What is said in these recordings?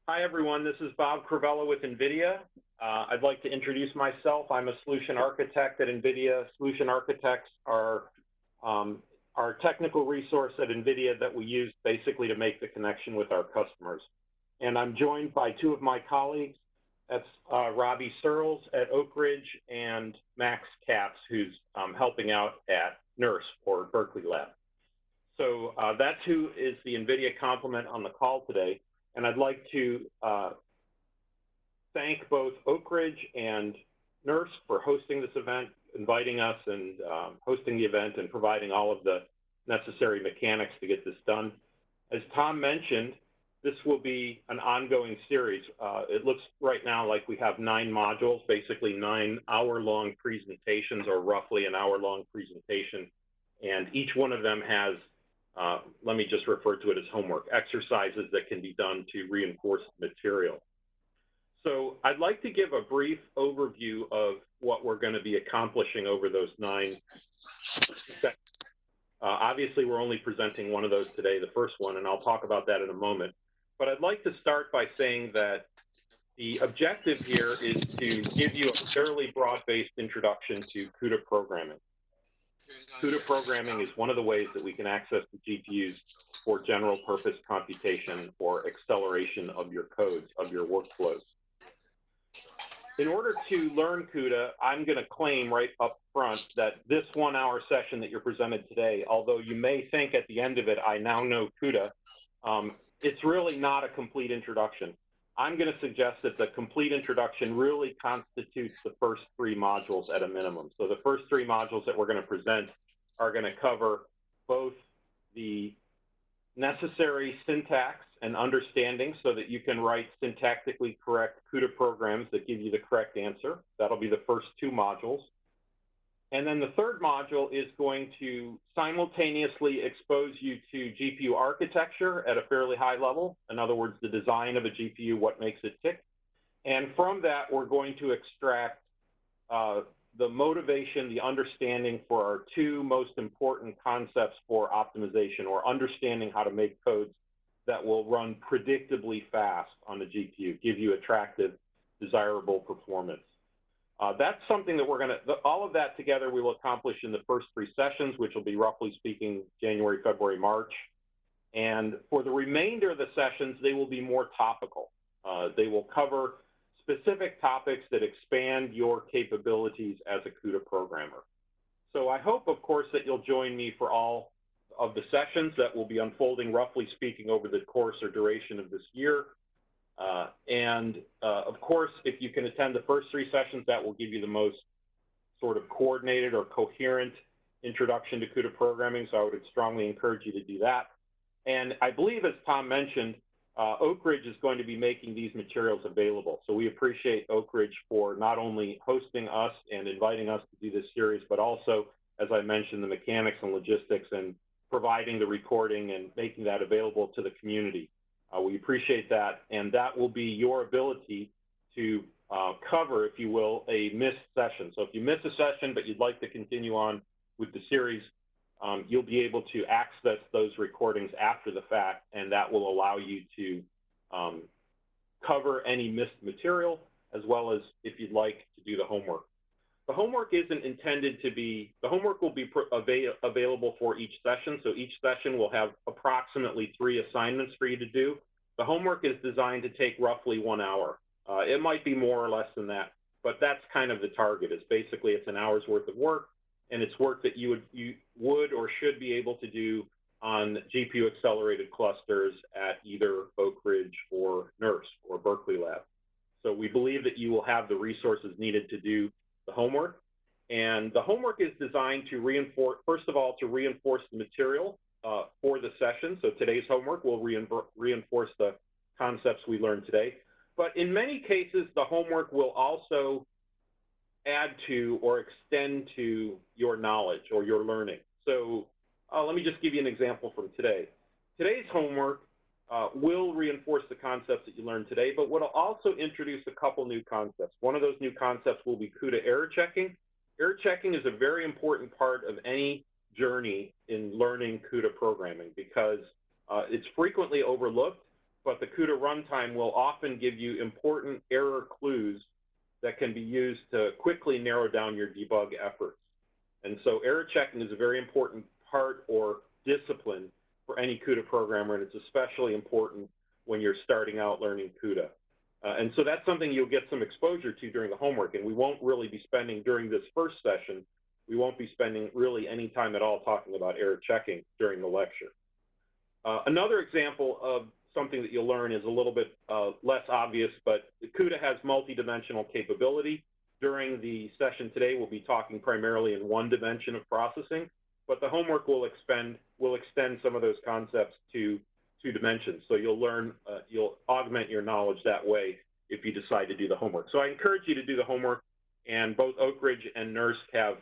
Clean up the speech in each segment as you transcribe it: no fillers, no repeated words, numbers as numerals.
Hi, everyone. This is Bob Cravella with NVIDIA. I'd like to introduce myself. I'm a solution architect at NVIDIA. Solution architects are our technical resource at NVIDIA that we use basically to make the connection with our customers. And I'm joined by two of my colleagues. That's Robbie Searles at Oak Ridge and Max Katz, who's helping out at NERSC, or Berkeley Lab. So that's who is the NVIDIA complement on the call today. And I'd like to thank both Oak Ridge and NERSC for hosting this event, inviting us and hosting the event and providing all of the necessary mechanics to get this done. As Tom mentioned, this will be an ongoing series. It looks right now like we have 9 modules, basically 9 hour-long presentations, or roughly an hour-long presentation. And each one of them has, let me just refer to it as homework, exercises that can be done to reinforce the material. So I'd like to give a brief overview of what we're going to be accomplishing over those 9 sessions. Obviously, we're only presenting one of those today, the first one, and I'll talk about that in a moment. But I'd like to start by saying that the objective here is to give you a fairly broad-based introduction to CUDA programming. CUDA programming is one of the ways that we can access the GPUs for general purpose computation or acceleration of your codes, of your workflows. In order to learn CUDA, I'm going to claim right up front that this 1-hour session that you're presented today, although you may think at the end of it, I now know CUDA, it's really not a complete introduction. I'm going to suggest that the complete introduction really constitutes the first 3 modules at a minimum. So the first 3 modules that we're going to present are going to cover both the necessary syntax and understanding so that you can write syntactically correct CUDA programs that give you the correct answer. That'll be the first 2 modules. And then the third module is going to simultaneously expose you to GPU architecture at a fairly high level. In other words, the design of a GPU, what makes it tick. And from that, we're going to extract the motivation, the understanding for our 2 most important concepts for optimization, or understanding how to make codes that will run predictably fast on the GPU, give you attractive, desirable performance. That's something that we're going to, all of that together we will accomplish in the first 3 sessions, which will be roughly speaking January, February, March. And for the remainder of the sessions, they will be more topical. They will cover specific topics that expand your capabilities as a CUDA programmer. So I hope, of course, that you'll join me for all of the sessions that will be unfolding, roughly speaking, over the course or duration of this year. Of course, if you can attend the first 3 sessions, that will give you the most sort of coordinated or coherent introduction to CUDA programming, so I would strongly encourage you to do that. And I believe, as Tom mentioned, Oak Ridge is going to be making these materials available. So we appreciate Oak Ridge for not only hosting us and inviting us to do this series, but also, as I mentioned, the mechanics and logistics and providing the recording and making that available to the community. We appreciate that, and that will be your ability to cover, if you will, a missed session. So if you miss a session but you'd like to continue on with the series, you'll be able to access those recordings after the fact, and that will allow you to cover any missed material, as well as, if you'd like, to do the homework. The homework isn't intended to be, the homework will be available for each session. So each session will have approximately 3 assignments for you to do. The homework is designed to take roughly 1 hour. It might be more or less than that, but that's kind of the target. It's basically, it's an hour's worth of work, and it's work that you would or should be able to do on GPU accelerated clusters at either Oak Ridge or NERSC or Berkeley Lab. So we believe that you will have the resources needed to do the homework. And the homework is designed to reinforce, first of all, to reinforce the material for the session. So today's homework will reinforce the concepts we learned today. But in many cases, the homework will also add to or extend to your knowledge or your learning. So let me just give you an example from today. Today's homework will reinforce the concepts that you learned today, but will also introduce a couple new concepts. One of those new concepts will be CUDA error checking. Error checking is a very important part of any journey in learning CUDA programming because it's frequently overlooked, but the CUDA runtime will often give you important error clues that can be used to quickly narrow down your debug efforts. And so error checking is a very important part or discipline for any CUDA programmer, and it's especially important when you're starting out learning CUDA. And so that's something you'll get some exposure to during the homework, and we won't really be spending, during this first session, we won't be spending really any time at all talking about error checking during the lecture. Another example of something that you'll learn is a little bit less obvious, but CUDA has multi-dimensional capability. During the session today, we'll be talking primarily in one dimension of processing, but the homework will extend some of those concepts to 2 dimensions. So you'll learn, you'll augment your knowledge that way if you decide to do the homework. So I encourage you to do the homework, and both Oak Ridge and NERSC have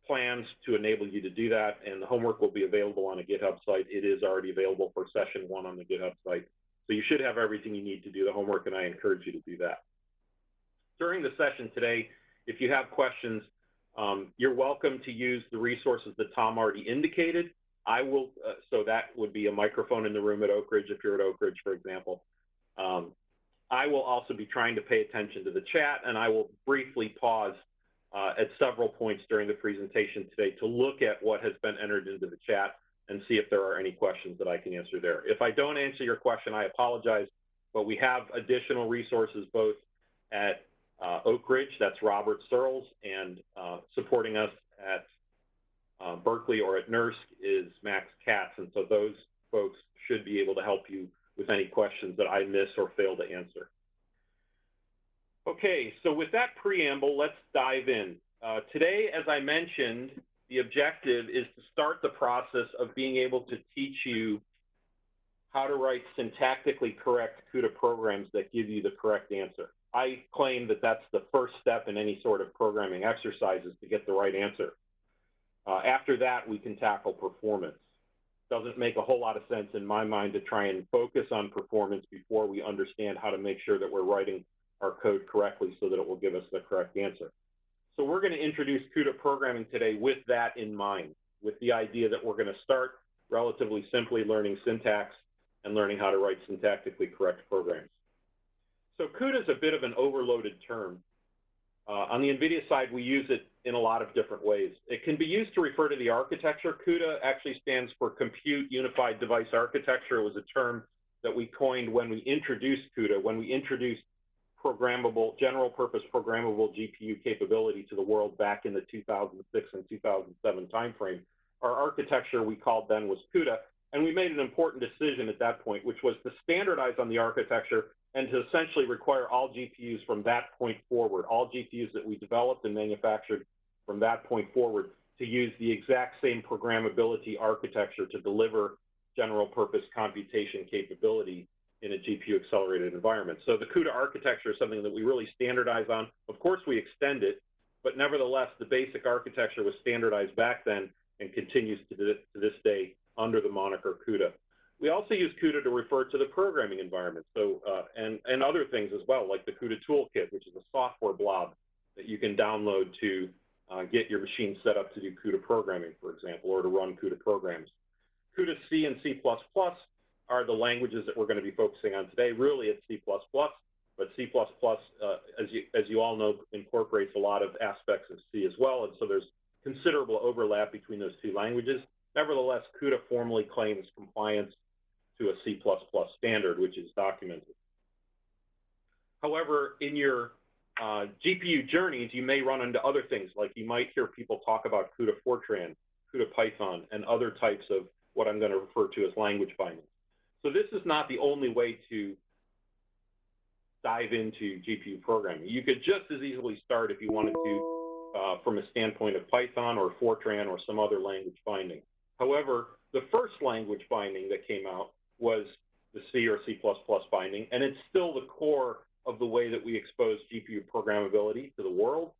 plans to enable you to do that, and the homework will be available on a GitHub site. It is already available for session 1 on the GitHub site. So you should have everything you need to do the homework, and I encourage you to do that. During the session today, if you have questions, you're welcome to use the resources that Tom already indicated. I will, so that would be a microphone in the room at Oak Ridge if you're at Oak Ridge, for example. I will also be trying to pay attention to the chat, and I will briefly pause at several points during the presentation today to look at what has been entered into the chat and see if there are any questions that I can answer there. If I don't answer your question, I apologize, but we have additional resources both at Oak Ridge, that's Robert Searles, and supporting us at Berkeley or at NERSC is Max Katz, and so those folks should be able to help you with any questions that I miss or fail to answer. Okay, so with that preamble, let's dive in. Today, as I mentioned, the objective is to start the process of being able to teach you how to write syntactically correct CUDA programs that give you the correct answer. I claim that that's the first step in any sort of programming exercises to get the right answer. After that, we can tackle performance. Doesn't make a whole lot of sense in my mind to try and focus on performance before we understand how to make sure that we're writing our code correctly so that it will give us the correct answer. So we're going to introduce CUDA programming today with that in mind, with the idea that we're going to start relatively simply learning syntax and learning how to write syntactically correct programs. So CUDA is a bit of an overloaded term. On the NVIDIA side, we use it in a lot of different ways. It can be used to refer to the architecture. CUDA actually stands for Compute Unified Device Architecture. It was a term that we coined when we introduced CUDA, when we introduced programmable, general purpose programmable GPU capability to the world back in the 2006 and 2007 timeframe. Our architecture we called then was CUDA, and we made an important decision at that point, which was to standardize on the architecture and to essentially require all GPUs from that point forward, all GPUs that we developed and manufactured from that point forward, to use the exact same programmability architecture to deliver general purpose computation capability in a GPU accelerated environment. So the CUDA architecture is something that we really standardize on. Of course, we extend it, but nevertheless, the basic architecture was standardized back then and continues to this day under the moniker CUDA. We also use CUDA to refer to the programming environment, so and other things as well, like the CUDA Toolkit, which is a software blob that you can download to get your machine set up to do CUDA programming, for example, or to run CUDA programs. CUDA C and C++ are the languages that we're going to be focusing on today. Really, it's C++, but C++, as you all know, incorporates a lot of aspects of C as well, and so there's considerable overlap between those 2 languages. Nevertheless, CUDA formally claims compliance to a C++ standard, which is documented. However, in your GPU journeys, you may run into other things, like you might hear people talk about CUDA Fortran, CUDA Python, and other types of what I'm going to refer to as language bindings. So this is not the only way to dive into GPU programming. You could just as easily start if you wanted to from a standpoint of Python or Fortran or some other language binding. However, the first language binding that came out was the C or C++ binding, and it's still the core of the way that we expose GPU programmability to the world.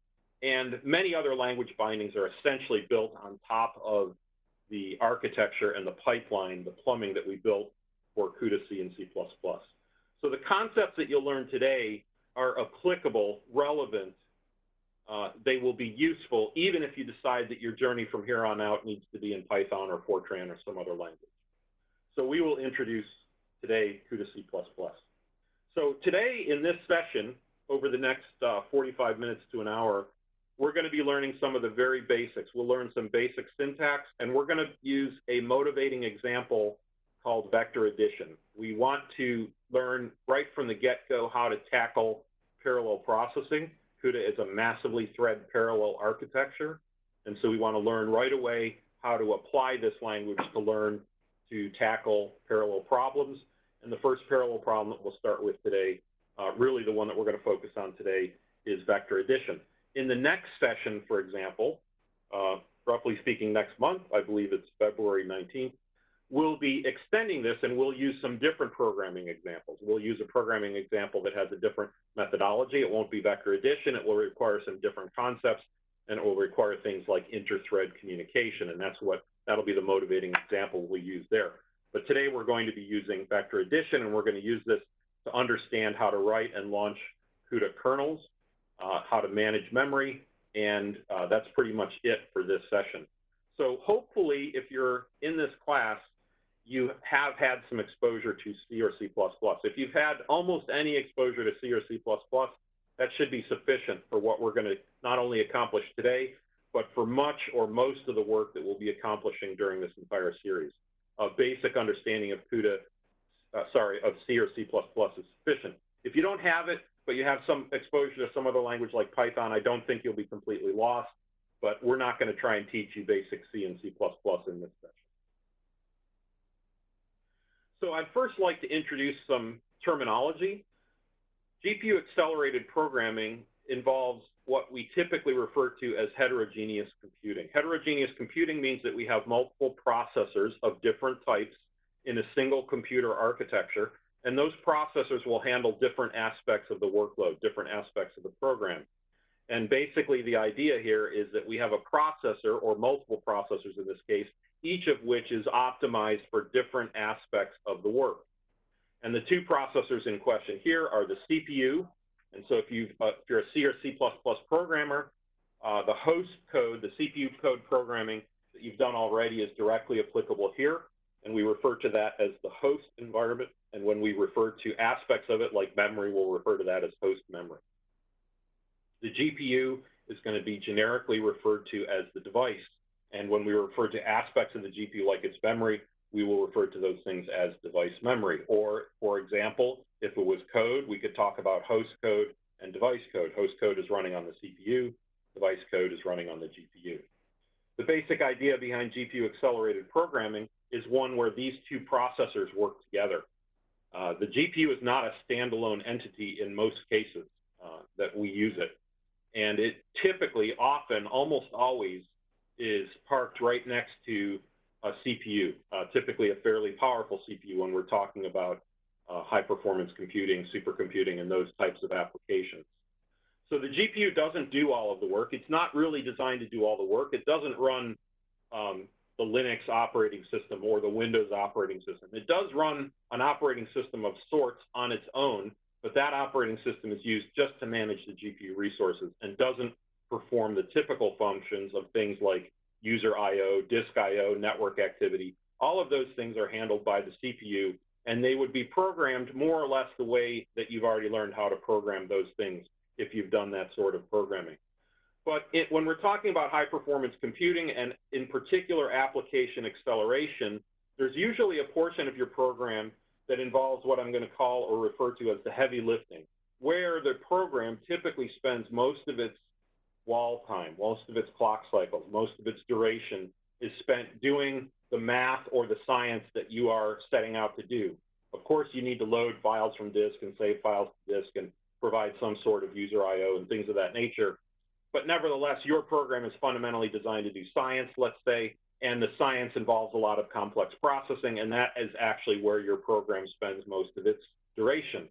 And many other language bindings are essentially built on top of the architecture and the pipeline, the plumbing that we built for CUDA C and C++. So the concepts that you'll learn today are applicable, relevant. They will be useful even if you decide that your journey from here on out needs to be in Python or Fortran or some other language. So we will introduce today, CUDA C++. So today in this session, over the next 45 minutes to an hour, we're going to be learning some of the very basics. We'll learn some basic syntax, and we're going to use a motivating example called vector addition. We want to learn right from the get-go how to tackle parallel processing. CUDA is a massively thread parallel architecture, and so we want to learn right away how to apply this language to learn to tackle parallel problems. And the first parallel problem that we'll start with today, really the one that we're going to focus on today, is vector addition. In the next session, for example, roughly speaking next month, I believe it's February 19th, we'll be extending this and we'll use some different programming examples. We'll use a programming example that has a different methodology. It won't be vector addition. It will require some different concepts, and it will require things like inter-thread communication, and that'll be the motivating example we use there. But today we're going to be using vector addition, and we're going to use this to understand how to write and launch CUDA kernels, how to manage memory, and that's pretty much it for this session. So hopefully, if you're in this class, you have had some exposure to C or C++. If you've had almost any exposure to C or C++, that should be sufficient for what we're going to not only accomplish today, but for much or most of the work that we'll be accomplishing during this entire series. A basic understanding of of C or C++ is sufficient. If you don't have it, but you have some exposure to some other language like Python, I don't think you'll be completely lost, but we're not going to try and teach you basic C and C++ in this session. So I'd first like to introduce some terminology. GPU-accelerated programming involves what we typically refer to as heterogeneous computing. Heterogeneous computing means that we have multiple processors of different types in a single computer architecture, and those processors will handle different aspects of the workload, different aspects of the program. And basically the idea here is that we have a processor, or multiple processors in this case, each of which is optimized for different aspects of the work. And the two processors in question here are the CPU. And so if you're a C or C++ programmer, the host code, the CPU code programming that you've done already is directly applicable here. And we refer to that as the host environment. And when we refer to aspects of it, like memory, we'll refer to that as host memory. The GPU is going to be generically referred to as the device. And when we refer to aspects of the GPU, like its memory, we will refer to those things as device memory. Or, for example, if it was code, we could talk about host code and device code. Host code is running on the CPU. Device code is running on the GPU. The basic idea behind GPU-accelerated programming is one where these two processors work together. The GPU is not a standalone entity in most cases that we use it. And it typically, often, almost always, is parked right next to a CPU, typically a fairly powerful CPU when we're talking about high-performance computing, supercomputing, and those types of applications. So the GPU doesn't do all of the work. It's not really designed to do all the work. It doesn't run the Linux operating system or the Windows operating system. It does run an operating system of sorts on its own, but that operating system is used just to manage the GPU resources and doesn't perform the typical functions of things like user I/O, disk I/O, network activity. All of those things are handled by the CPU, and they would be programmed more or less the way that you've already learned how to program those things if you've done that sort of programming. But when we're talking about high-performance computing, and in particular application acceleration, there's usually a portion of your program that involves what I'm going to call or refer to as the heavy lifting, where the program typically spends most of its wall time, most of its clock cycles, most of its duration is spent doing the math or the science that you are setting out to do. Of course, you need to load files from disk and save files to disk and provide some sort of user I/O and things of that nature. But nevertheless, your program is fundamentally designed to do science, let's say, and the science involves a lot of complex processing, and that is actually where your program spends most of its duration.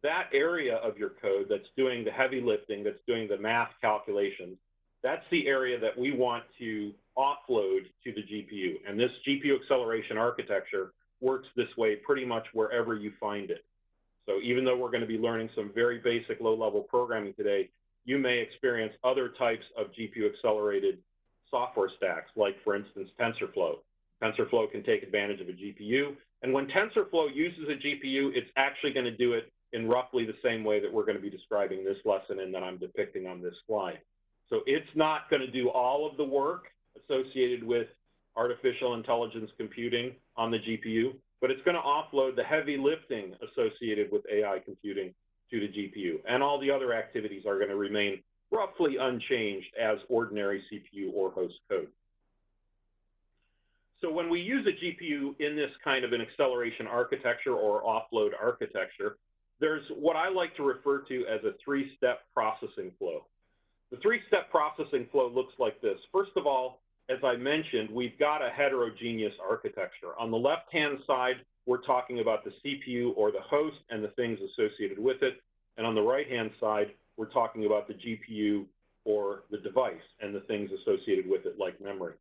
That area of your code that's doing the heavy lifting, that's doing the math calculations, that's the area that we want to offload to the GPU. And this GPU acceleration architecture works this way pretty much wherever you find it. So even though we're going to be learning some very basic low-level programming today, you may experience other types of GPU accelerated software stacks, like, for instance, TensorFlow. TensorFlow can take advantage of a GPU, And when TensorFlow uses a GPU, it's actually going to do it in roughly the same way that we're going to be describing this lesson and that I'm depicting on this slide. So it's not going to do all of the work associated with artificial intelligence computing on the GPU, but it's going to offload the heavy lifting associated with AI computing to the GPU. And all the other activities are going to remain roughly unchanged as ordinary CPU or host code. So when we use a GPU in this kind of an acceleration architecture or offload architecture, there's what I like to refer to as a three-step processing flow. The three-step processing flow looks like this. First of all, as I mentioned, we've got a heterogeneous architecture. On the left-hand side, we're talking about the CPU or the host and the things associated with it. And on the right-hand side, we're talking about the GPU or the device and the things associated with it, like memory.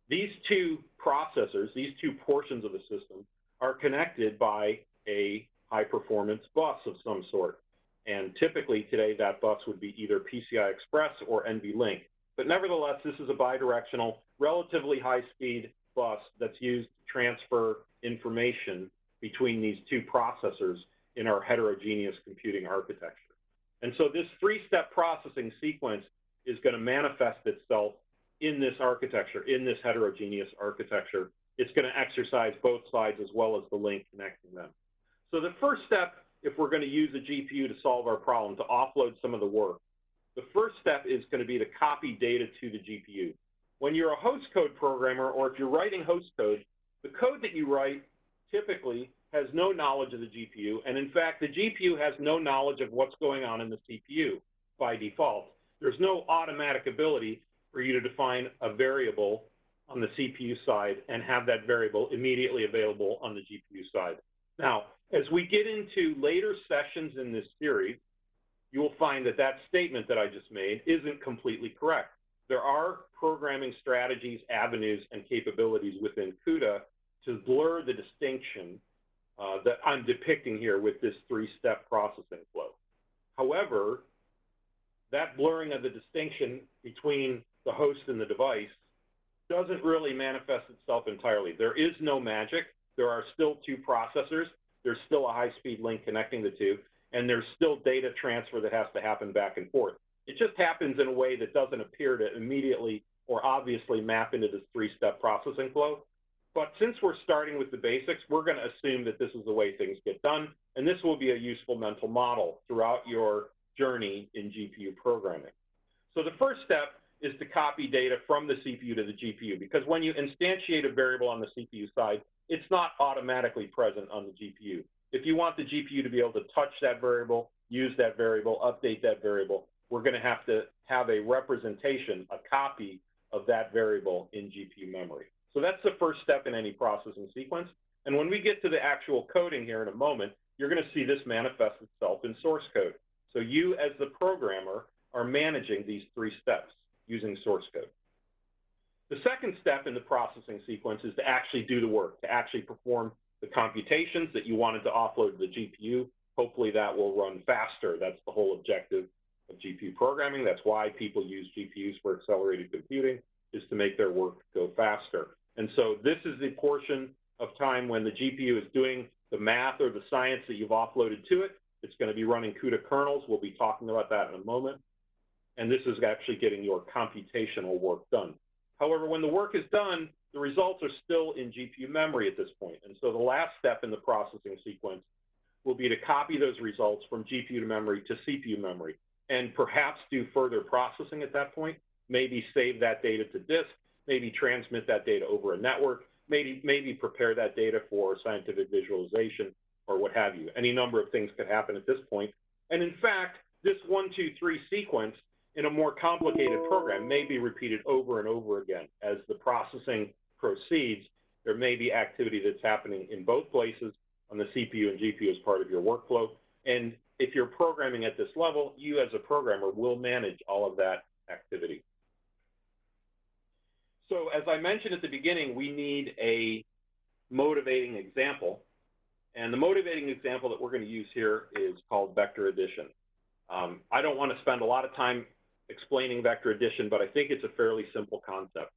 These two processors, these two portions of the system, are connected by a high-performance bus of some sort. And typically today, that bus would be either PCI Express or NVLink. But nevertheless, this is a bidirectional, relatively high-speed bus that's used to transfer information between these two processors in our heterogeneous computing architecture. And so this three-step processing sequence is going to manifest itself in this architecture, in this heterogeneous architecture. It's going to exercise both sides as well as the link connecting them. So the first step, if we're going to use a GPU to solve our problem, to offload some of the work, the first step is going to be to copy data to the GPU. When you're a host code programmer, or if you're writing host code, the code that you write typically has no knowledge of the GPU. And in fact, the GPU has no knowledge of what's going on in the CPU by default. There's no automatic ability for you to define a variable on the CPU side and have that variable immediately available on the GPU side. Now, as we get into later sessions in this series, you will find that that statement that I just made isn't completely correct. There are programming strategies, avenues, and capabilities within CUDA to blur the distinction that I'm depicting here with this three-step processing flow. However, that blurring of the distinction between the host and the device doesn't really manifest itself entirely. There is no magic. There are still two processors. There's still a high-speed link connecting the two, and there's still data transfer that has to happen back and forth. It just happens in a way that doesn't appear to immediately or obviously map into this three-step processing flow. But since we're starting with the basics, we're going to assume that this is the way things get done, and this will be a useful mental model throughout your journey in GPU programming. So the first step is to copy data from the CPU to the GPU, because when you instantiate a variable on the CPU side, it's not automatically present on the GPU. If you want the GPU to be able to touch that variable, use that variable, update that variable, we're going to have a representation, a copy of that variable in GPU memory. So that's the first step in any processing sequence. And when we get to the actual coding here in a moment, you're going to see this manifest itself in source code. So you, as the programmer, are managing these three steps using source code. The second step in the processing sequence is to actually do the work, to actually perform the computations that you wanted to offload to the GPU. Hopefully that will run faster. That's the whole objective of GPU programming. That's why people use GPUs for accelerated computing, is to make their work go faster. And so this is the portion of time when the GPU is doing the math or the science that you've offloaded to it. It's going to be running CUDA kernels. We'll be talking about that in a moment. And this is actually getting your computational work done. However, when the work is done, the results are still in GPU memory at this point. And so the last step in the processing sequence will be to copy those results from GPU to memory to CPU memory, and perhaps do further processing at that point, maybe save that data to disk, maybe transmit that data over a network, maybe prepare that data for scientific visualization or what have you. Any number of things could happen at this point. And in fact, this 1, 2, 3 sequence in a more complicated program may be repeated over and over again. As the processing proceeds, there may be activity that's happening in both places on the CPU and GPU as part of your workflow. And if you're programming at this level, you as a programmer will manage all of that activity. So as I mentioned at the beginning, we need a motivating example. And the motivating example that we're going to use here is called vector addition. I don't want to spend a lot of time explaining vector addition, but I think it's a fairly simple concept.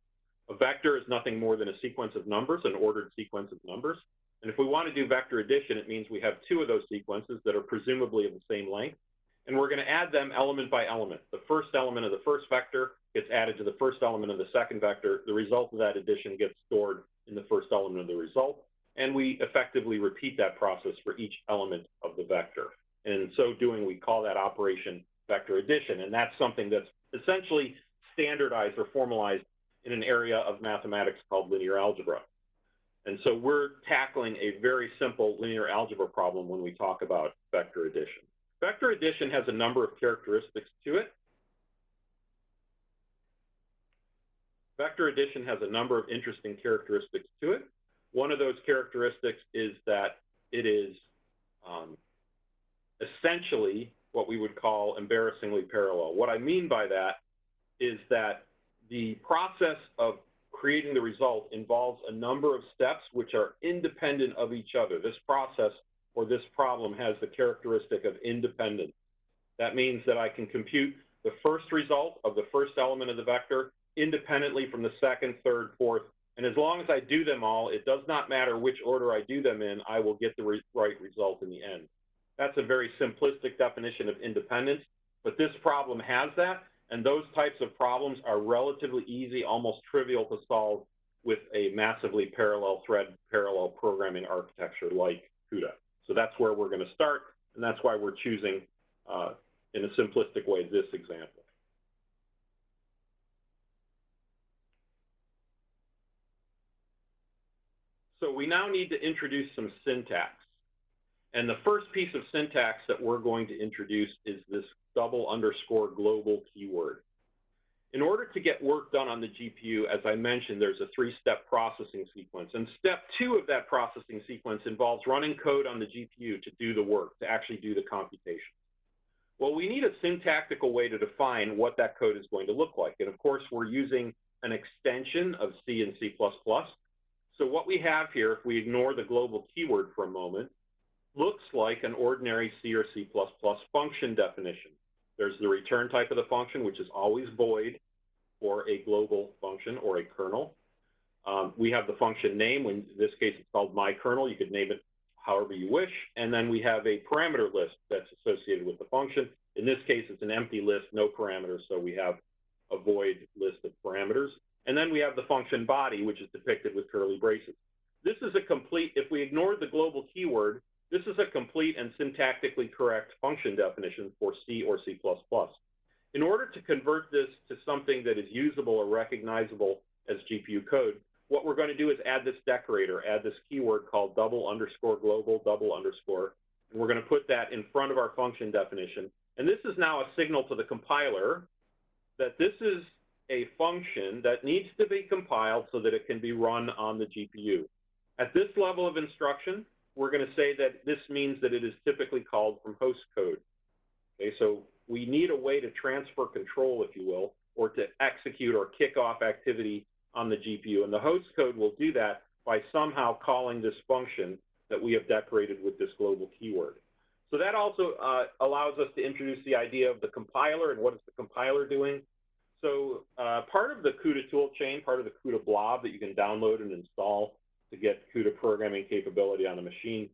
A vector is nothing more than a sequence of numbers, an ordered sequence of numbers. And if we want to do vector addition, it means we have two of those sequences that are presumably of the same length, and we're going to add them element by element. The first element of the first vector gets added to the first element of the second vector. The result of that addition gets stored in the first element of the result, and we effectively repeat that process for each element of the vector. And in so doing, we call that operation vector addition, and that's something that's essentially standardized or formalized in an area of mathematics called linear algebra. And so we're tackling a very simple linear algebra problem when we talk about vector addition. Vector addition has a number of characteristics to it. Vector addition has a number of interesting characteristics to it. One of those characteristics is that it is essentially what we would call embarrassingly parallel. What I mean by that is that the process of creating the result involves a number of steps which are independent of each other. This process or this problem has the characteristic of independence. That means that I can compute the first result of the first element of the vector independently from the second, third, fourth, and as long as I do them all, it does not matter which order I do them in, I will get the right result in the end. That's a very simplistic definition of independence, but this problem has that, and those types of problems are relatively easy, almost trivial to solve with a massively parallel thread, parallel programming architecture like CUDA. So that's where we're going to start, and that's why we're choosing, in a simplistic way, this example. So we now need to introduce some syntax. And the first piece of syntax that we're going to introduce is this __ global keyword. In order to get work done on the GPU, as I mentioned, there's a three-step processing sequence. And step 2 of that processing sequence involves running code on the GPU to do the work, to actually do the computation. Well, we need a syntactical way to define what that code is going to look like. And of course, we're using an extension of C and C++. So what we have here, if we ignore the global keyword for a moment, looks like an ordinary C or C++ function definition. There's the return type of the function, which is always void for a global function or a kernel. We have the function name. In this case, it's called myKernel. You could name it however you wish. And then we have a parameter list that's associated with the function. In this case, it's an empty list, no parameters, so we have a void list of parameters. And then we have the function body, which is depicted with curly braces. This is a complete, if we ignore the global keyword, this is a complete and syntactically correct function definition for C or C++. In order to convert this to something that is usable or recognizable as GPU code, what we're going to do is add this decorator, add this keyword called __ global, and we're going to put that in front of our function definition. And this is now a signal to the compiler that this is a function that needs to be compiled so that it can be run on the GPU. At this level of instruction, we're going to say that this means that it is typically called from host code. Okay, so we need a way to transfer control, if you will, or to execute or kick off activity on the GPU. And the host code will do that by somehow calling this function that we have decorated with this global keyword. So that also allows us to introduce the idea of the compiler and what is the compiler doing. So part of the CUDA toolchain, part of the CUDA blob that you can download and install to get CUDA programming capability on a machine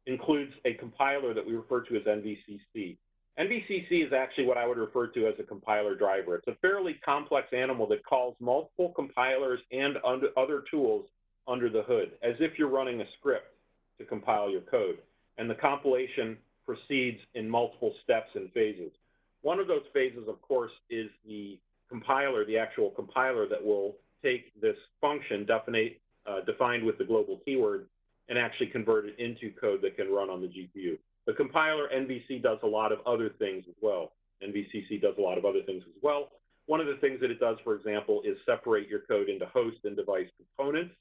includes a compiler that we refer to as NVCC. NVCC is actually what I would refer to as a compiler driver. It's a fairly complex animal that calls multiple compilers and other tools under the hood, as if you're running a script to compile your code. And the compilation proceeds in multiple steps and phases. One of those phases, of course, is the compiler, the actual compiler that will take this function defined with the global keyword and actually convert it into code that can run on the GPU. The compiler, NVC, does a lot of other things as well. NVCC does a lot of other things as well. One of the things that it does, for example, is separate your code into host and device components.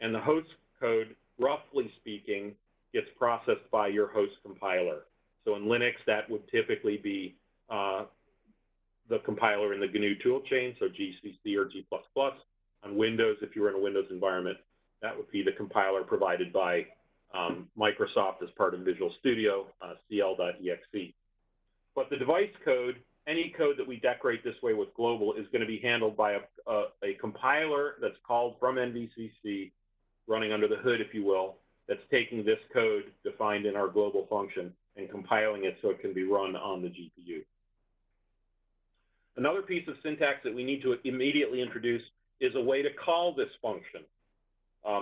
And the host code, roughly speaking, gets processed by your host compiler. So in Linux, that would typically be the compiler in the GNU toolchain, so GCC or G++. On Windows, if you were in a Windows environment, that would be the compiler provided by Microsoft as part of Visual Studio, cl.exe. But the device code, any code that we decorate this way with global, is going to be handled by a compiler that's called from NVCC, running under the hood, if you will, that's taking this code defined in our global function and compiling it so it can be run on the GPU. Another piece of syntax that we need to immediately introduce is a way to call this function.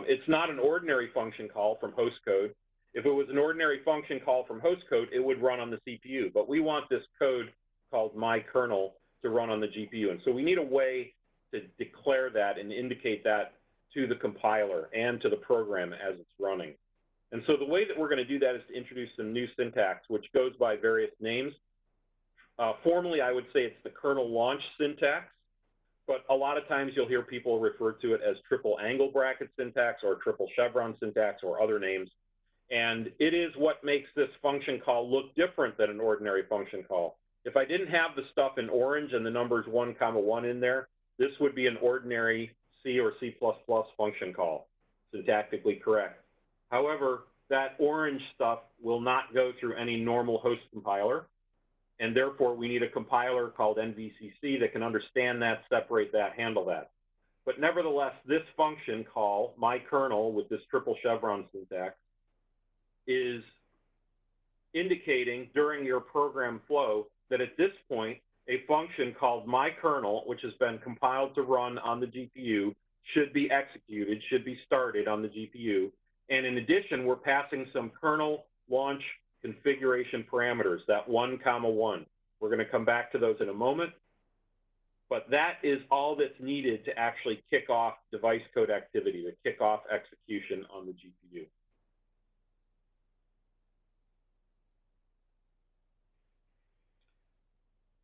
It's not an ordinary function call from host code. If it was an ordinary function call from host code, it would run on the CPU. But we want this code called myKernel to run on the GPU. And so we need a way to declare that and indicate that to the compiler and to the program as it's running. And so the way that we're going to do that is to introduce some new syntax, which goes by various names. Formally, I would say it's the kernel launch syntax, but a lot of times you'll hear people refer to it as triple angle bracket syntax or triple chevron syntax or other names. And it is what makes this function call look different than an ordinary function call. If I didn't have the stuff in orange and the numbers 1, 1 in there, this would be an ordinary C or C++ function call, syntactically correct. However, that orange stuff will not go through any normal host compiler, and therefore we need a compiler called NVCC that can understand that, separate that, handle that. But nevertheless, this function call, myKernel, with this triple chevron syntax, is indicating during your program flow that at this point, a function called myKernel, which has been compiled to run on the GPU, should be executed, should be started on the GPU. And in addition, we're passing some kernel launch configuration parameters, that 1, 1. We're going to come back to those in a moment. But that is all that's needed to actually kick off device code activity, to kick off execution on the GPU.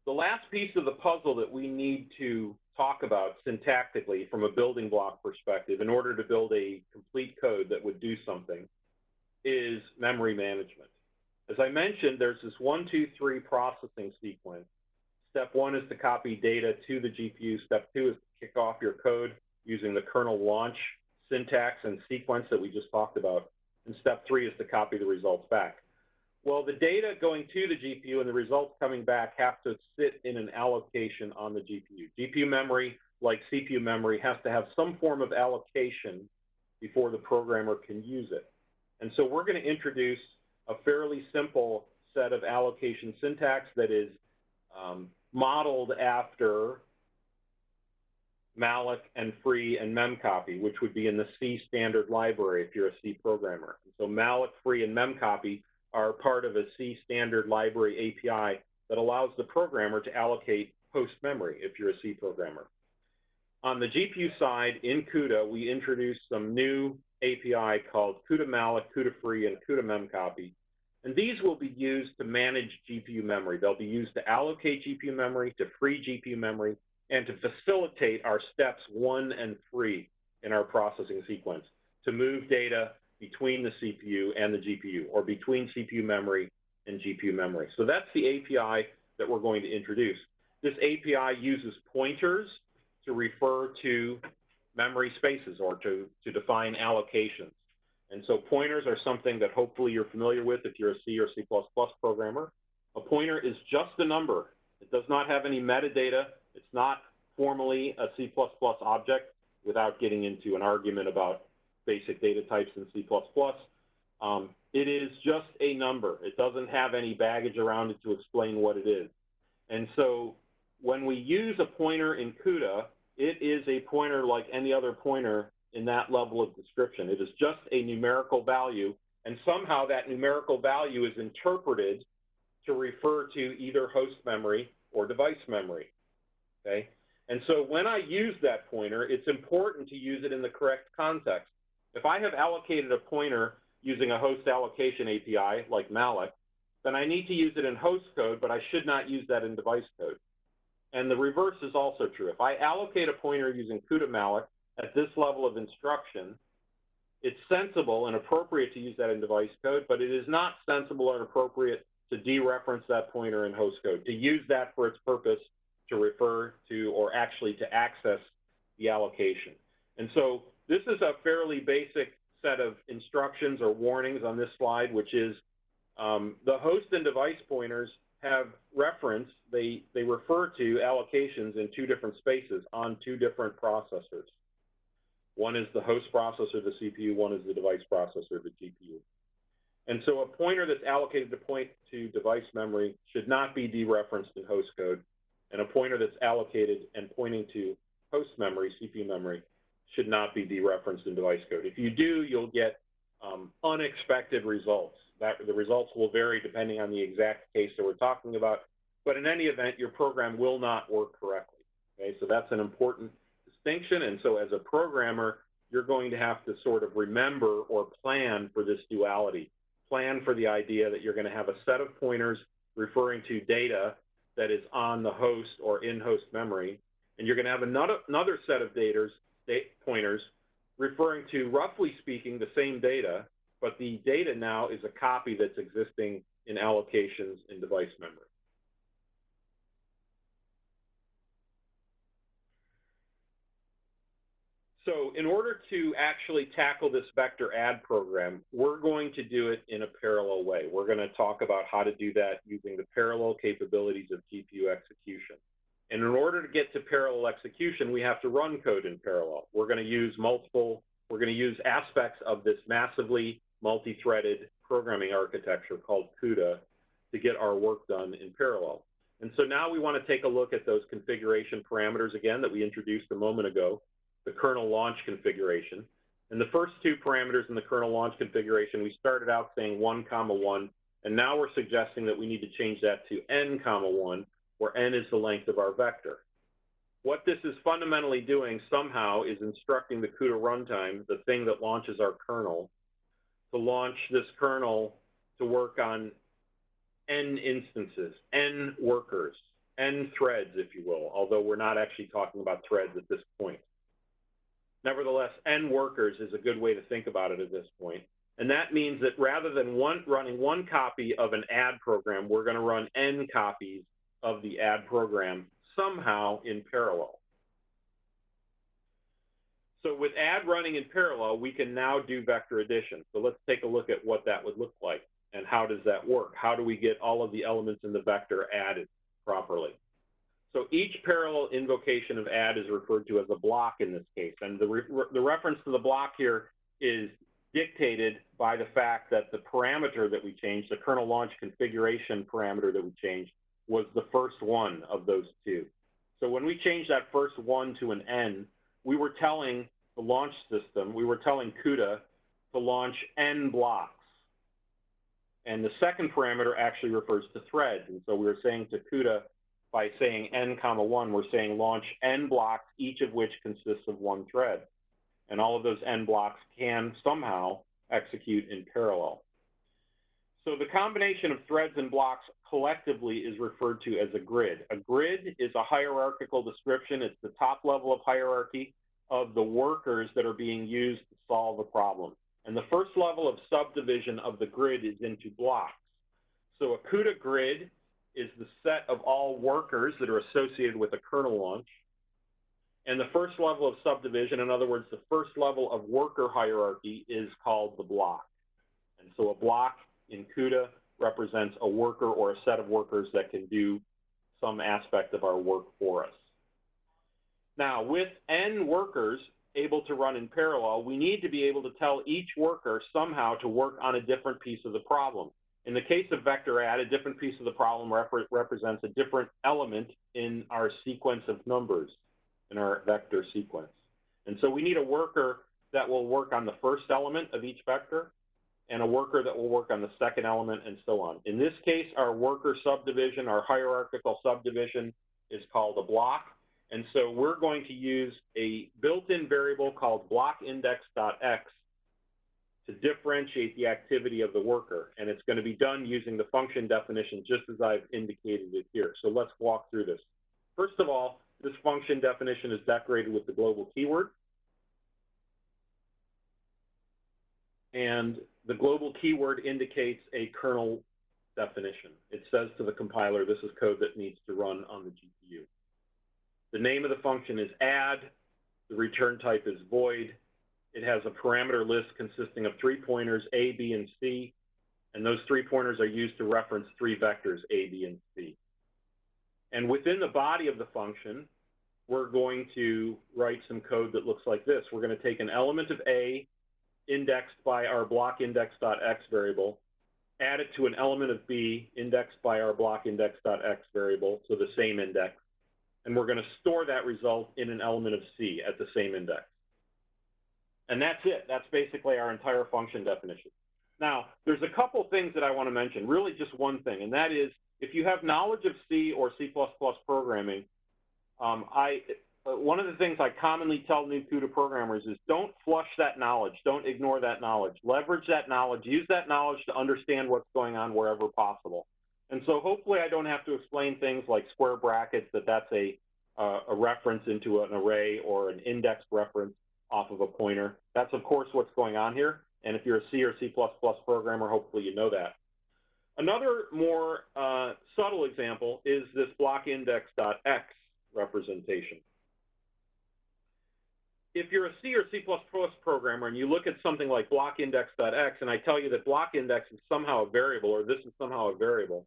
The last piece of the puzzle that we need to talk about syntactically from a building block perspective in order to build a complete code that would do something is memory management. As I mentioned, there's this 1, 2, 3 processing sequence. Step 1 is to copy data to the GPU. Step 2 is to kick off your code using the kernel launch syntax and sequence that we just talked about. And step 3 is to copy the results back. Well, the data going to the GPU and the results coming back have to sit in an allocation on the GPU. GPU memory, like CPU memory, has to have some form of allocation before the programmer can use it. And so we're going to introduce a fairly simple set of allocation syntax that is modeled after malloc and free and memcopy, which would be in the C standard library if you're a C programmer. And so malloc, free, and memcopy are part of a C standard library API that allows the programmer to allocate host memory if you're a C programmer. On the GPU side, in CUDA, we introduced some new API called CUDA malloc, CUDA free, and CUDA memcopy. And these will be used to manage GPU memory. They'll be used to allocate GPU memory, to free GPU memory, and to facilitate our steps 1 and 3 in our processing sequence to move data between the CPU and the GPU, or between CPU memory and GPU memory. So that's the API that we're going to introduce. This API uses pointers to refer to memory spaces or to define allocations. And so pointers are something that hopefully you're familiar with if you're a C or C++ programmer. A pointer is just a number. It does not have any metadata. It's not formally a C++ object without getting into an argument about basic data types in C++. It is just a number. It doesn't have any baggage around it to explain what it is. And so when we use a pointer in CUDA, it is a pointer like any other pointer in that level of description. It is just a numerical value, and somehow that numerical value is interpreted to refer to either host memory or device memory, okay? And so when I use that pointer, it's important to use it in the correct context. If I have allocated a pointer using a host allocation API like malloc, then I need to use it in host code, but I should not use that in device code. And the reverse is also true. If I allocate a pointer using CUDA malloc at this level of instruction, it's sensible and appropriate to use that in device code, but it is not sensible and appropriate to dereference that pointer in host code, to use that for its purpose to refer to or actually to access the allocation. And so this is a fairly basic set of instructions or warnings on this slide, which is the host and device pointers have reference, they refer to allocations in 2 different spaces on 2 different processors. One is the host processor, the CPU, one is the device processor, the GPU. And so a pointer that's allocated to point to device memory should not be dereferenced in host code, and a pointer that's allocated and pointing to host memory, CPU memory, should not be dereferenced in device code. If you do, you'll get unexpected results. The results will vary depending on the exact case that we're talking about, but in any event, your program will not work correctly. Okay, so that's an important distinction, and so as a programmer, you're going to have to sort of remember or plan for this duality. Plan for the idea that you're going to have a set of pointers referring to data that is on the host or in host memory, and you're going to have another set of pointers referring to, roughly speaking, the same data, but the data now is a copy that's existing in allocations in device memory. So in order to actually tackle this vector add program, we're going to do it in a parallel way. We're going to talk about how to do that using the parallel capabilities of GPU execution. And in order to get to parallel execution, we have to run code in parallel. We're going to use aspects of this massively multi-threaded programming architecture called CUDA to get our work done in parallel. And so now we want to take a look at those configuration parameters again that we introduced a moment ago, the kernel launch configuration. And the first two parameters in the kernel launch configuration, we started out saying 1, 1, and now we're suggesting that we need to change that to n, 1, where n is the length of our vector. What this is fundamentally doing somehow is instructing the CUDA runtime, the thing that launches our kernel, to launch this kernel to work on n instances, n workers, n threads, if you will, although we're not actually talking about threads at this point. Nevertheless, n workers is a good way to think about it at this point. And that means that rather than running one copy of an add program, we're going to run n copies of the add program somehow in parallel. So with add running in parallel, we can now do vector addition. So let's take a look at what that would look like and how does that work? How do we get all of the elements in the vector added properly? So each parallel invocation of add is referred to as a block in this case. And the reference to the block here is dictated by the fact that the parameter that we changed, the kernel launch configuration parameter that we changed, was the first one of those two. So when we changed that first one to an n, we were telling the launch system, we were telling CUDA to launch n blocks. And the second parameter actually refers to threads. And so we were saying to CUDA, by saying n, 1, we're saying launch n blocks, each of which consists of one thread. And all of those n blocks can somehow execute in parallel. So the combination of threads and blocks collectively is referred to as a grid. A grid is a hierarchical description. It's the top level of hierarchy of the workers that are being used to solve a problem. And the first level of subdivision of the grid is into blocks. So a CUDA grid is the set of all workers that are associated with a kernel launch. And the first level of subdivision, in other words, the first level of worker hierarchy, is called the block. And so a block in CUDA represents a worker or a set of workers that can do some aspect of our work for us. Now, with n workers able to run in parallel, we need to be able to tell each worker somehow to work on a different piece of the problem. In the case of vector add, a different piece of the problem represents a different element in our sequence of numbers, in our vector sequence. And so we need a worker that will work on the first element of each vector, and a worker that will work on the second element, and so on. In this case, our worker subdivision, our hierarchical subdivision, is called a block. And so we're going to use a built-in variable called blockindex.x to differentiate the activity of the worker. And it's going to be done using the function definition, just as I've indicated it here. So let's walk through this. First of all, this function definition is decorated with the global keyword. And the global keyword indicates a kernel definition. It says to the compiler, this is code that needs to run on the GPU. The name of the function is add. The return type is void. It has a parameter list consisting of 3 pointers, A, B, and C. And those 3 pointers are used to reference 3 vectors, A, B, and C. And within the body of the function, we're going to write some code that looks like this. We're going to take an element of A indexed by our blockindex.x variable, add it to an element of B indexed by our blockindex.x variable, so the same index, and we're going to store that result in an element of C at the same index. And that's it. That's basically our entire function definition. Now, there's a couple things that I want to mention, really just one thing, and that is if you have knowledge of C or C++ programming, one of the things I commonly tell new CUDA programmers is don't flush that knowledge. Don't ignore that knowledge. Leverage that knowledge. Use that knowledge to understand what's going on wherever possible. And so hopefully I don't have to explain things like square brackets, that's a reference into an array or an index reference off of a pointer. That's, of course, what's going on here. And if you're a C or C++ programmer, hopefully you know that. Another more subtle example is this blockindex.x representation. If you're a C or C++ programmer and you look at something like blockindex.x and I tell you that blockindex is somehow a variable or this is somehow a variable,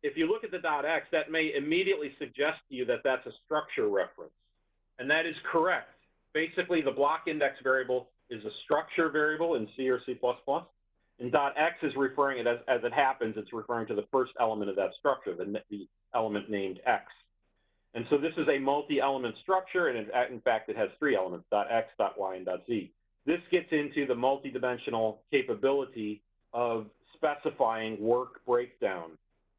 if you look at the .x, that may immediately suggest to you that that's a structure reference. And that is correct. Basically, the blockindex variable is a structure variable in C or C++. And .x is referring, as it happens, it's referring to the first element of that structure, the element named x. And so this is a multi-element structure, and in fact, it has three elements, .x, .y, and .z. This gets into the multidimensional capability of specifying work breakdown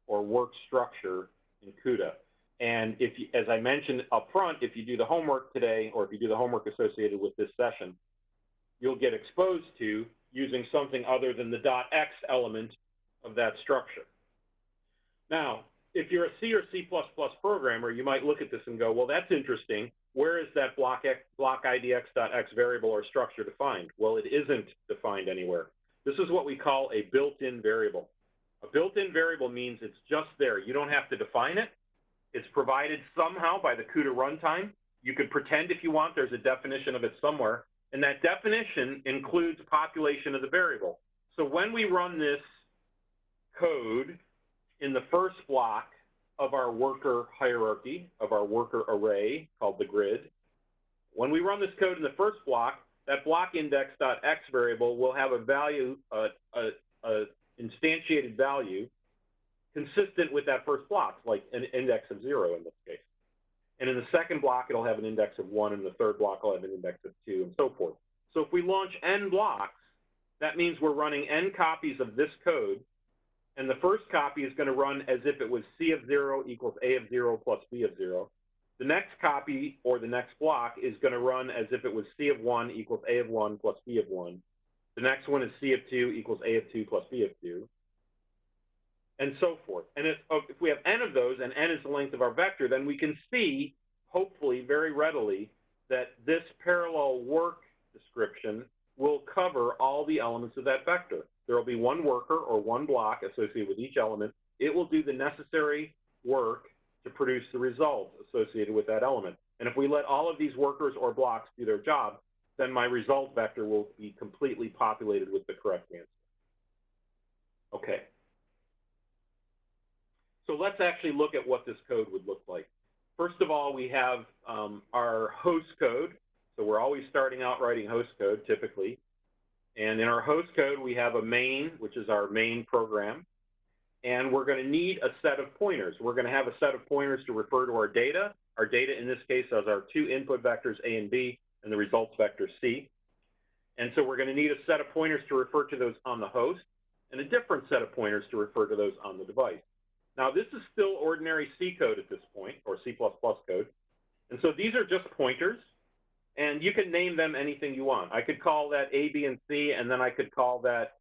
or work structure in CUDA. And if you, as I mentioned up front, if you do the homework today, or if you do the homework associated with this session, you'll get exposed to using something other than the .x element of that structure. Now, if you're a C or C++ programmer, you might look at this and go, well, that's interesting. Where is that blockidx.x variable or structure defined? Well, it isn't defined anywhere. This is what we call a built-in variable. A built-in variable means it's just there. You don't have to define it. It's provided somehow by the CUDA runtime. You could pretend if you want there's a definition of it somewhere, and that definition includes population of the variable. So when we run this code in the first block of our worker hierarchy, of our worker array called the grid, when we run this code in the first block, that blockindex.x variable will have a value, instantiated value consistent with that first block, like an index of 0 in this case. And in the second block, it'll have an index of 1, and the third block will have an index of 2, and so forth. So if we launch n blocks, that means we're running n copies of this code, and the first copy is going to run as if it was C of 0 equals A of 0 plus B of 0. The next copy, or the next block, is going to run as if it was C of 1 equals A of 1 plus B of 1. The next one is C of 2 equals A of 2 plus B of 2, and so forth. And if we have n of those, and n is the length of our vector, then we can see, hopefully very readily, that this parallel work description will cover all the elements of that vector. There will be one worker or one block associated with each element. It will do the necessary work to produce the result associated with that element. And if we let all of these workers or blocks do their job, then my result vector will be completely populated with the correct answer. Okay. So let's actually look at what this code would look like. First of all, we have our host code. So we're always starting out writing host code, typically. And in our host code, we have a main, which is our main program. And we're going to need a set of pointers. We're going to have a set of pointers to refer to our data. Our data, in this case, has our two input vectors, A and B, and the results vector, C. And so we're going to need a set of pointers to refer to those on the host, and a different set of pointers to refer to those on the device. Now, this is still ordinary C code at this point, or C++ code. And so these are just pointers, and you can name them anything you want. I could call that A, B, and C, and then I could call that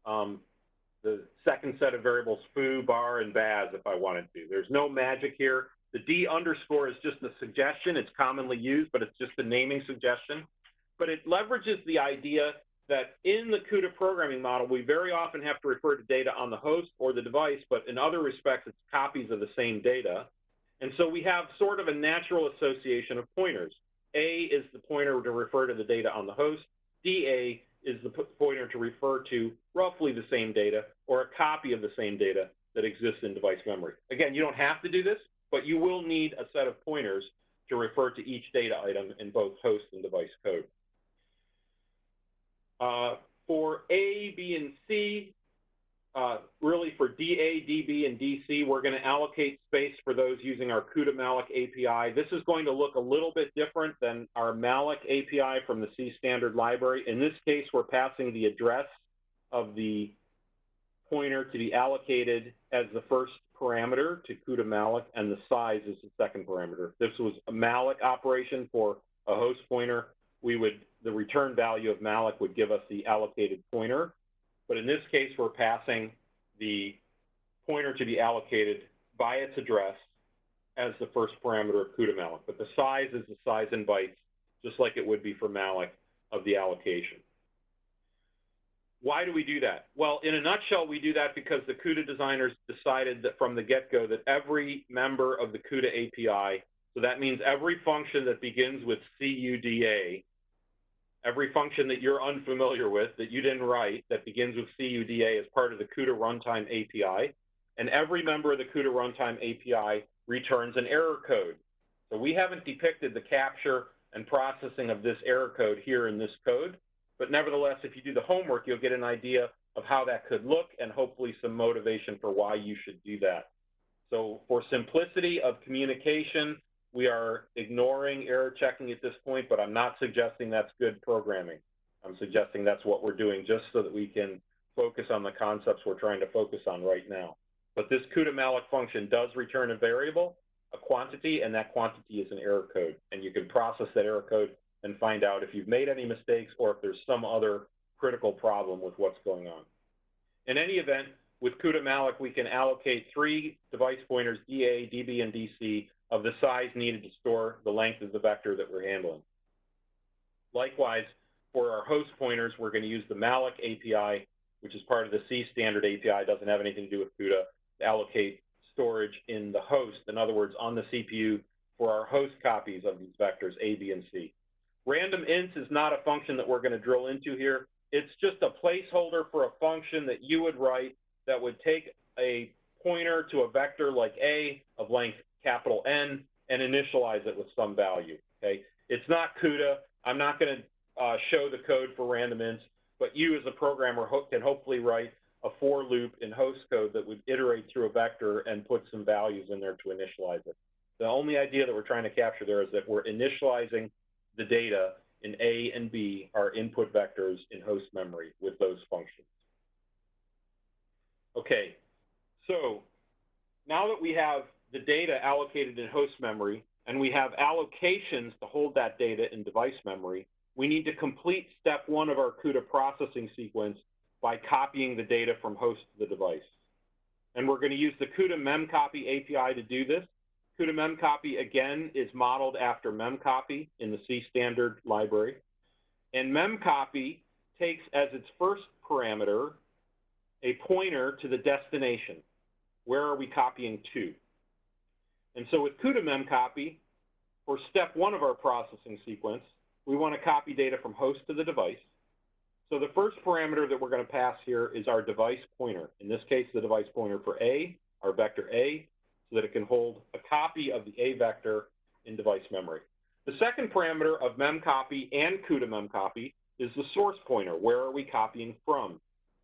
the second set of variables foo, bar, and baz if I wanted to. There's no magic here. The D underscore is just a suggestion. It's commonly used, but it's just a naming suggestion. But it leverages the idea that in the CUDA programming model, we very often have to refer to data on the host or the device, but in other respects, it's copies of the same data. And so we have sort of a natural association of pointers. A is the pointer to refer to the data on the host. DA is the pointer to refer to roughly the same data or a copy of the same data that exists in device memory. Again, you don't have to do this, but you will need a set of pointers to refer to each data item in both host and device code. For A, B, and C, really for DA, DB, and DC, we're going to allocate space for those using our CUDA malloc API. This is going to look a little bit different than our malloc API from the C standard library. In this case, we're passing the address of the pointer to be allocated as the first parameter to CUDA malloc, and the size is the second parameter. If this was a malloc operation for a host pointer, the return value of malloc would give us the allocated pointer. But in this case, we're passing the pointer to be allocated by its address as the first parameter of CUDA malloc. But the size is the size in bytes, just like it would be for malloc of the allocation. Why do we do that? Well, in a nutshell, we do that because the CUDA designers decided that from the get-go that every member of the CUDA API, so that means every function that begins with CUDA, every function that you're unfamiliar with, that you didn't write, that begins with CUDA as part of the CUDA runtime API, and every member of the CUDA runtime API returns an error code. So we haven't depicted the capture and processing of this error code here in this code, but nevertheless, if you do the homework, you'll get an idea of how that could look and hopefully some motivation for why you should do that. So for simplicity of communication, we are ignoring error checking at this point, but I'm not suggesting that's good programming. I'm suggesting that's what we're doing just so that we can focus on the concepts we're trying to focus on right now. But this CUDA malloc function does return a variable, a quantity, and that quantity is an error code. And you can process that error code and find out if you've made any mistakes or if there's some other critical problem with what's going on. In any event, with CUDA malloc, we can allocate 3 device pointers, DA, DB, and DC, of the size needed to store the length of the vector that we're handling. Likewise, for our host pointers, we're going to use the malloc API, which is part of the C standard API, doesn't have anything to do with CUDA, to allocate storage in the host, in other words, on the CPU for our host copies of these vectors, A, B, and C. Random ints is not a function that we're going to drill into here. It's just a placeholder for a function that you would write that would take a pointer to a vector like A of length capital N and initialize it with some value, okay? It's not CUDA. I'm not going to show the code for random ints, but you as a programmer can hopefully write a for loop in host code that would iterate through a vector and put some values in there to initialize it. The only idea that we're trying to capture there is that we're initializing the data in A and B, our input vectors in host memory with those functions. Okay, so now that we have the data allocated in host memory and we have allocations to hold that data in device memory, we need to complete step 1 of our CUDA processing sequence by copying the data from host to the device. And we're going to use the CUDA MemCopy API to do this. CUDA MemCopy, again, is modeled after MemCopy in the C standard library. And MemCopy takes as its first parameter a pointer to the destination. Where are we copying to? And so with CUDA MemCopy, for step 1 of our processing sequence, we want to copy data from host to the device. So the first parameter that we're going to pass here is our device pointer. In this case, the device pointer for A, our vector A, so that it can hold a copy of the A vector in device memory. The second parameter of MemCopy and CUDA MemCopy is the source pointer. Where are we copying from?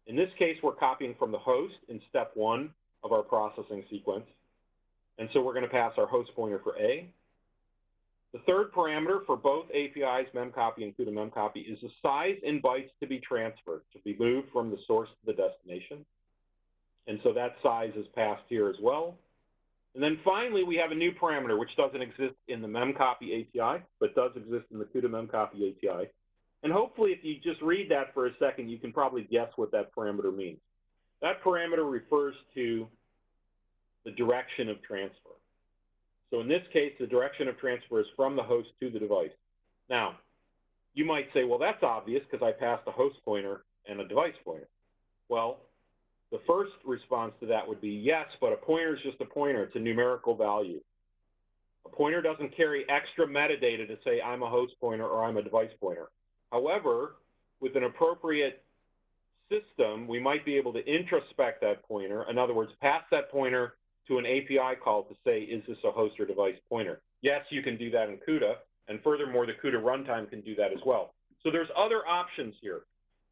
In this case, we're copying from the host in step 1 of our processing sequence. And so we're going to pass our host pointer for A. The third parameter for both APIs, MemCopy and CUDA MemCopy, is the size in bytes to be transferred, to be moved from the source to the destination. And so that size is passed here as well. And then finally, we have a new parameter, which doesn't exist in the MemCopy API, but does exist in the CUDA MemCopy API. And hopefully, if you just read that for a second, you can probably guess what that parameter means. That parameter refers to the direction of transfer. So in this case, the direction of transfer is from the host to the device. Now, you might say, well, that's obvious because I passed a host pointer and a device pointer. Well, the first response to that would be yes, but a pointer is just a pointer. It's a numerical value. A pointer doesn't carry extra metadata to say I'm a host pointer or I'm a device pointer. However, with an appropriate system, we might be able to introspect that pointer. In other words, pass that pointer to an API call to say, is this a host or device pointer? Yes, you can do that in CUDA, and furthermore, the CUDA runtime can do that as well. So there's other options here.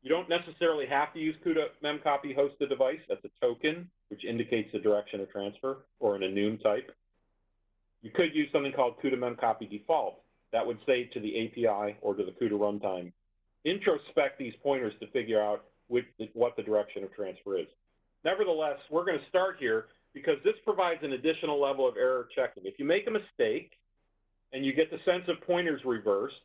You don't necessarily have to use CUDA MemCopy host the device. That's a token, which indicates the direction of transfer, or an enum type. You could use something called CUDA MemCopy default. That would say to the API or to the CUDA runtime, introspect these pointers to figure out what the direction of transfer is. Nevertheless, we're going to start here because this provides an additional level of error checking. If you make a mistake and you get the sense of pointers reversed,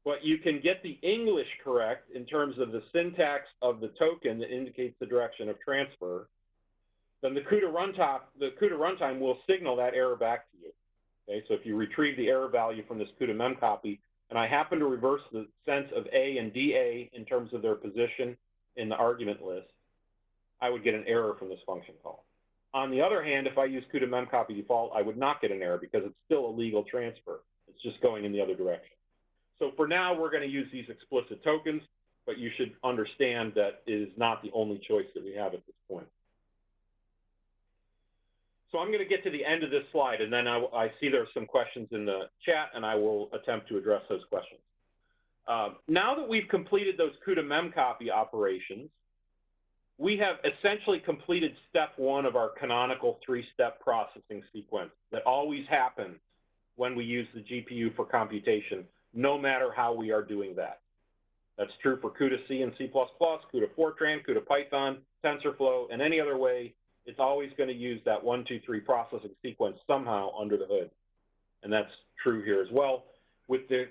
but you can get the English correct in terms of the syntax of the token that indicates the direction of transfer, then the CUDA runtime will signal that error back to you. Okay, so if you retrieve the error value from this CUDA memcopy, and I happen to reverse the sense of A and DA in terms of their position in the argument list, I would get an error from this function call. On the other hand, if I use CUDA memcopy default, I would not get an error because it's still a legal transfer. It's just going in the other direction. So for now, we're going to use these explicit tokens, but you should understand that it is not the only choice that we have at this point. So I'm going to get to the end of this slide, and then I see there are some questions in the chat, and I will attempt to address those questions. Now that we've completed those CUDA memcopy operations, we have essentially completed step one of our canonical three-step processing sequence that always happens when we use the GPU for computation, no matter how we are doing that. That's true for CUDA C and C++, CUDA Fortran, CUDA Python, TensorFlow, and any other way. It's always going to use that 1, 2, 3 processing sequence somehow under the hood. And that's true here as well. With the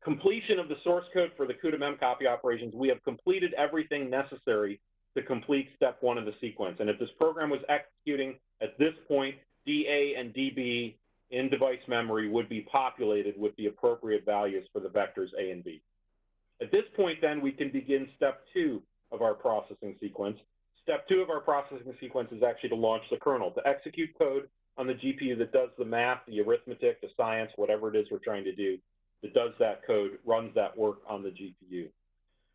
completion of the source code for the CUDA memcopy operations, we have completed everything necessary to complete step one of the sequence. And if this program was executing at this point, DA and DB in device memory would be populated with the appropriate values for the vectors A and B. At this point, then, we can begin step two of our processing sequence. Step two of our processing sequence is actually to launch the kernel, to execute code on the GPU that does the math, the arithmetic, the science, whatever it is we're trying to do, that does that code, runs that work on the GPU.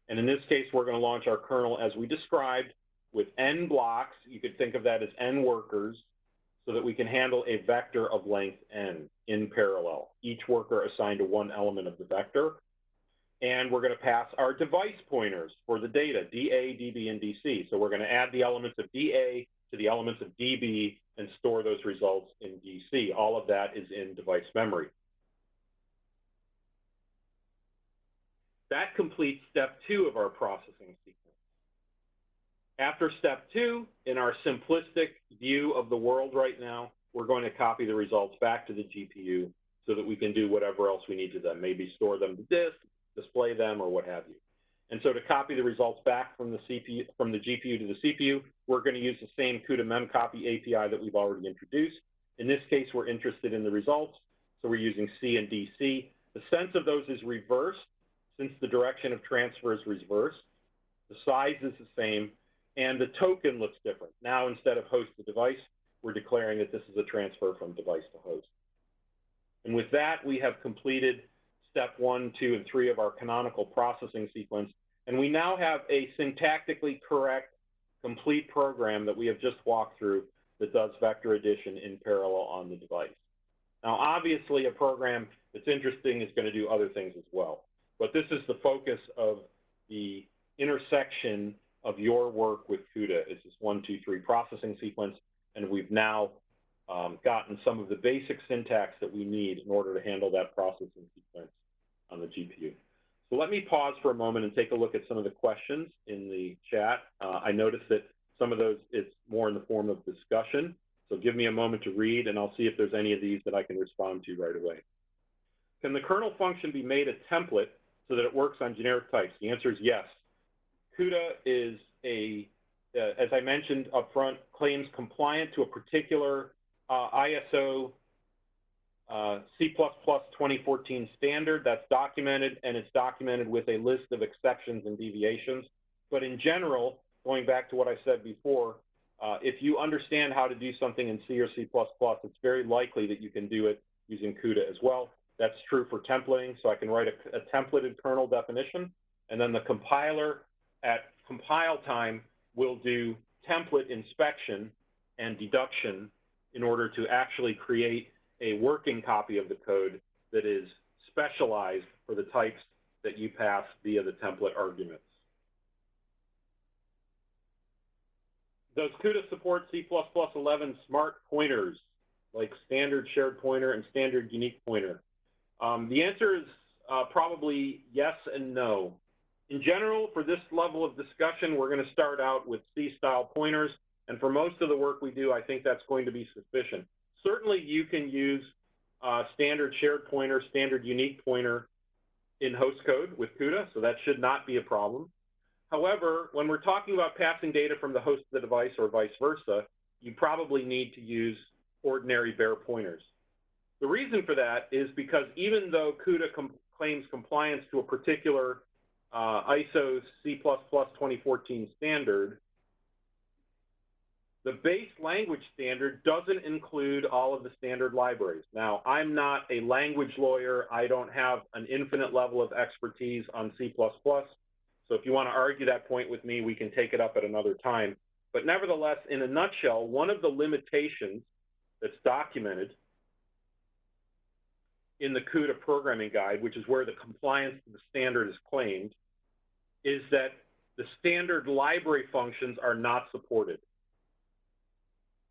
And in this case, we're going to launch our kernel as we described with n blocks. You could think of that as n workers so that we can handle a vector of length n in parallel, each worker assigned to one element of the vector. And we're going to pass our device pointers for the data, DA, DB, and DC. So we're going to add the elements of DA to the elements of DB and store those results in DC. All of that is in device memory. That completes step two of our processing sequence. After step two, in our simplistic view of the world right now, we're going to copy the results back to the GPU so that we can do whatever else we need to them, maybe store them to disk, display them, or what have you. And so to copy the results back from the GPU to the CPU, we're going to use the same CUDA memcopy API that we've already introduced. In this case, we're interested in the results, so we're using C and DC. The sense of those is reversed since the direction of transfer is reversed. The size is the same, and the token looks different. Now, instead of host to device, we're declaring that this is a transfer from device to host. And with that, we have completed step 1, 2, and 3 of our canonical processing sequence, and we now have a syntactically correct, complete program that we have just walked through that does vector addition in parallel on the device. Now, obviously, a program that's interesting is going to do other things as well, but this is the focus of the intersection of your work with CUDA. It's this 1, 2, 3 processing sequence, and we've now gotten some of the basic syntax that we need in order to handle that processing sequence on the GPU. So let me pause for a moment and take a look at some of the questions in the chat. I noticed that some of those, it's more in the form of discussion. So give me a moment to read, and I'll see if there's any of these that I can respond to right away. Can the kernel function be made a template so that it works on generic types? The answer is yes. CUDA is as I mentioned up front, claims compliant to a particular ISO C++ 2014 standard that's documented, and it's documented with a list of exceptions and deviations. But in general, going back to what I said before, if you understand how to do something in C or C++, it's very likely that you can do it using CUDA as well. That's true for templating, so I can write a templated kernel definition, and then the compiler at compile time will do template inspection and deduction in order to actually create a working copy of the code that is specialized for the types that you pass via the template arguments. Does CUDA support C++11 smart pointers, like standard shared pointer and standard unique pointer? The answer is probably yes and no. In general, for this level of discussion, we're going to start out with C-style pointers, and for most of the work we do, I think that's going to be sufficient. Certainly, you can use standard shared pointer, standard unique pointer in host code with CUDA, so that should not be a problem. However, when we're talking about passing data from the host to the device or vice versa, you probably need to use ordinary bare pointers. The reason for that is because even though CUDA claims compliance to a particular ISO C++ 2014 standard, the base language standard doesn't include all of the standard libraries. Now, I'm not a language lawyer. I don't have an infinite level of expertise on C++. So if you want to argue that point with me, we can take it up at another time. But nevertheless, in a nutshell, one of the limitations that's documented in the CUDA programming guide, which is where the compliance to the standard is claimed, is that the standard library functions are not supported.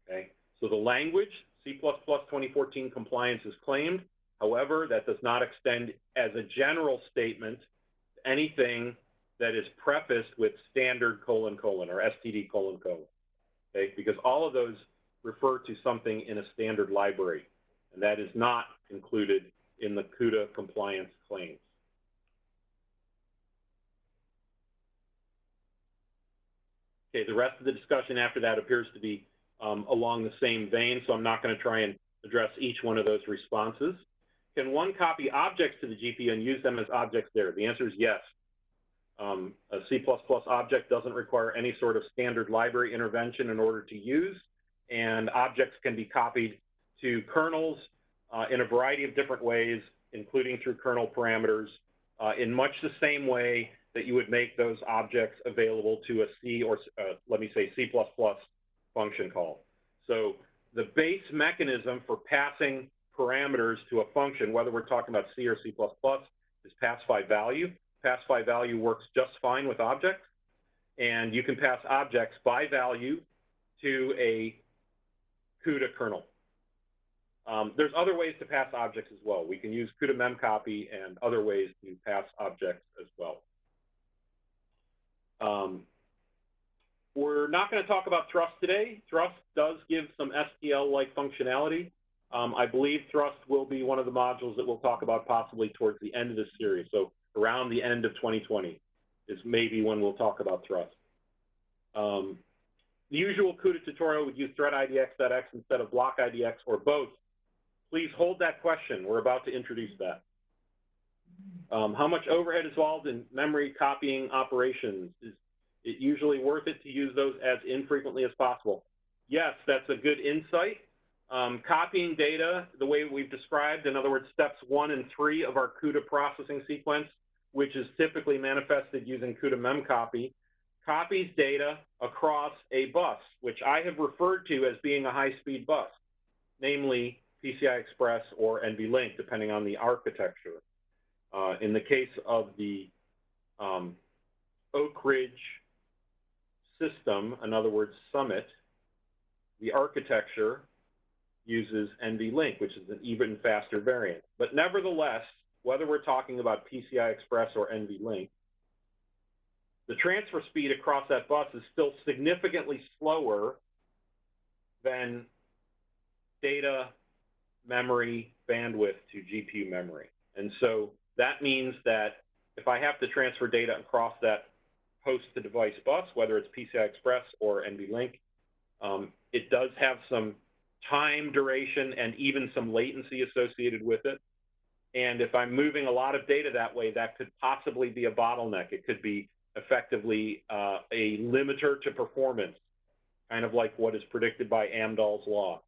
Okay? So the language, C++ 2014 compliance is claimed. However, that does not extend as a general statement to anything that is prefaced with standard : or STD : okay? Because all of those refer to something in a standard library, and that is not included in the CUDA compliance claims. Okay, the rest of the discussion after that appears to be along the same vein, so I'm not going to try and address each one of those responses. Can one copy objects to the GPU and use them as objects there? The answer is yes. A C++ object doesn't require any sort of standard library intervention in order to use, and objects can be copied to kernels in a variety of different ways, including through kernel parameters, in much the same way that you would make those objects available to a C or, let me say, C++ function call. So the base mechanism for passing parameters to a function, whether we're talking about C or C++, is pass by value. Pass by value works just fine with objects, and you can pass objects by value to a CUDA kernel. There's other ways to pass objects as well. We can use CUDA MemCopy and other ways to pass objects as well. We're not going to talk about Thrust today. Thrust does give some STL-like functionality. I believe Thrust will be one of the modules that we'll talk about possibly towards the end of this series. So around the end of 2020 is maybe when we'll talk about Thrust. The usual CUDA tutorial would use thread-IDX.x instead of block-IDX or both. Please hold that question. We're about to introduce that. How much overhead is involved in memory copying operations? Is it usually worth it to use those as infrequently as possible? Yes, that's a good insight. Copying data the way we've described, in other words, steps 1 and 3 of our CUDA processing sequence, which is typically manifested using CUDA MemCopy, copies data across a bus, which I have referred to as being a high-speed bus, namely PCI Express or NVLink, depending on the architecture. In the case of the Oak Ridge system, in other words, Summit, the architecture uses NVLink, which is an even faster variant. But nevertheless, whether we're talking about PCI Express or NVLink, the transfer speed across that bus is still significantly slower than data memory bandwidth to GPU memory. And so that means that if I have to transfer data across that host-to-device bus, whether it's PCI Express or NVLink, it does have some time duration and even some latency associated with it. And if I'm moving a lot of data that way, that could possibly be a bottleneck. It could be effectively a limiter to performance, kind of like what is predicted by Amdahl's law.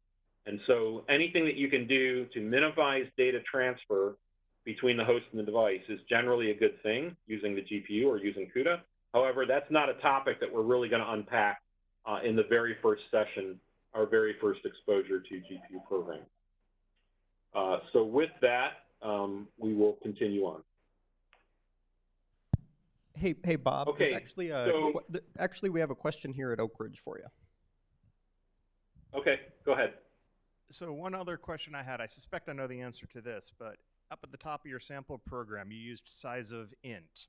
And so anything that you can do to minimize data transfer between the host and the device is generally a good thing using the GPU or using CUDA. However, that's not a topic that we're really going to unpack in the very first session our very first exposure to GPU programming. So with that, we will continue on. Hey, Bob. Okay, Actually, we have a question here at Oak Ridge for you. Okay, go ahead. So one other question I had, I suspect I know the answer to this, but up at the top of your sample program, you used size of int.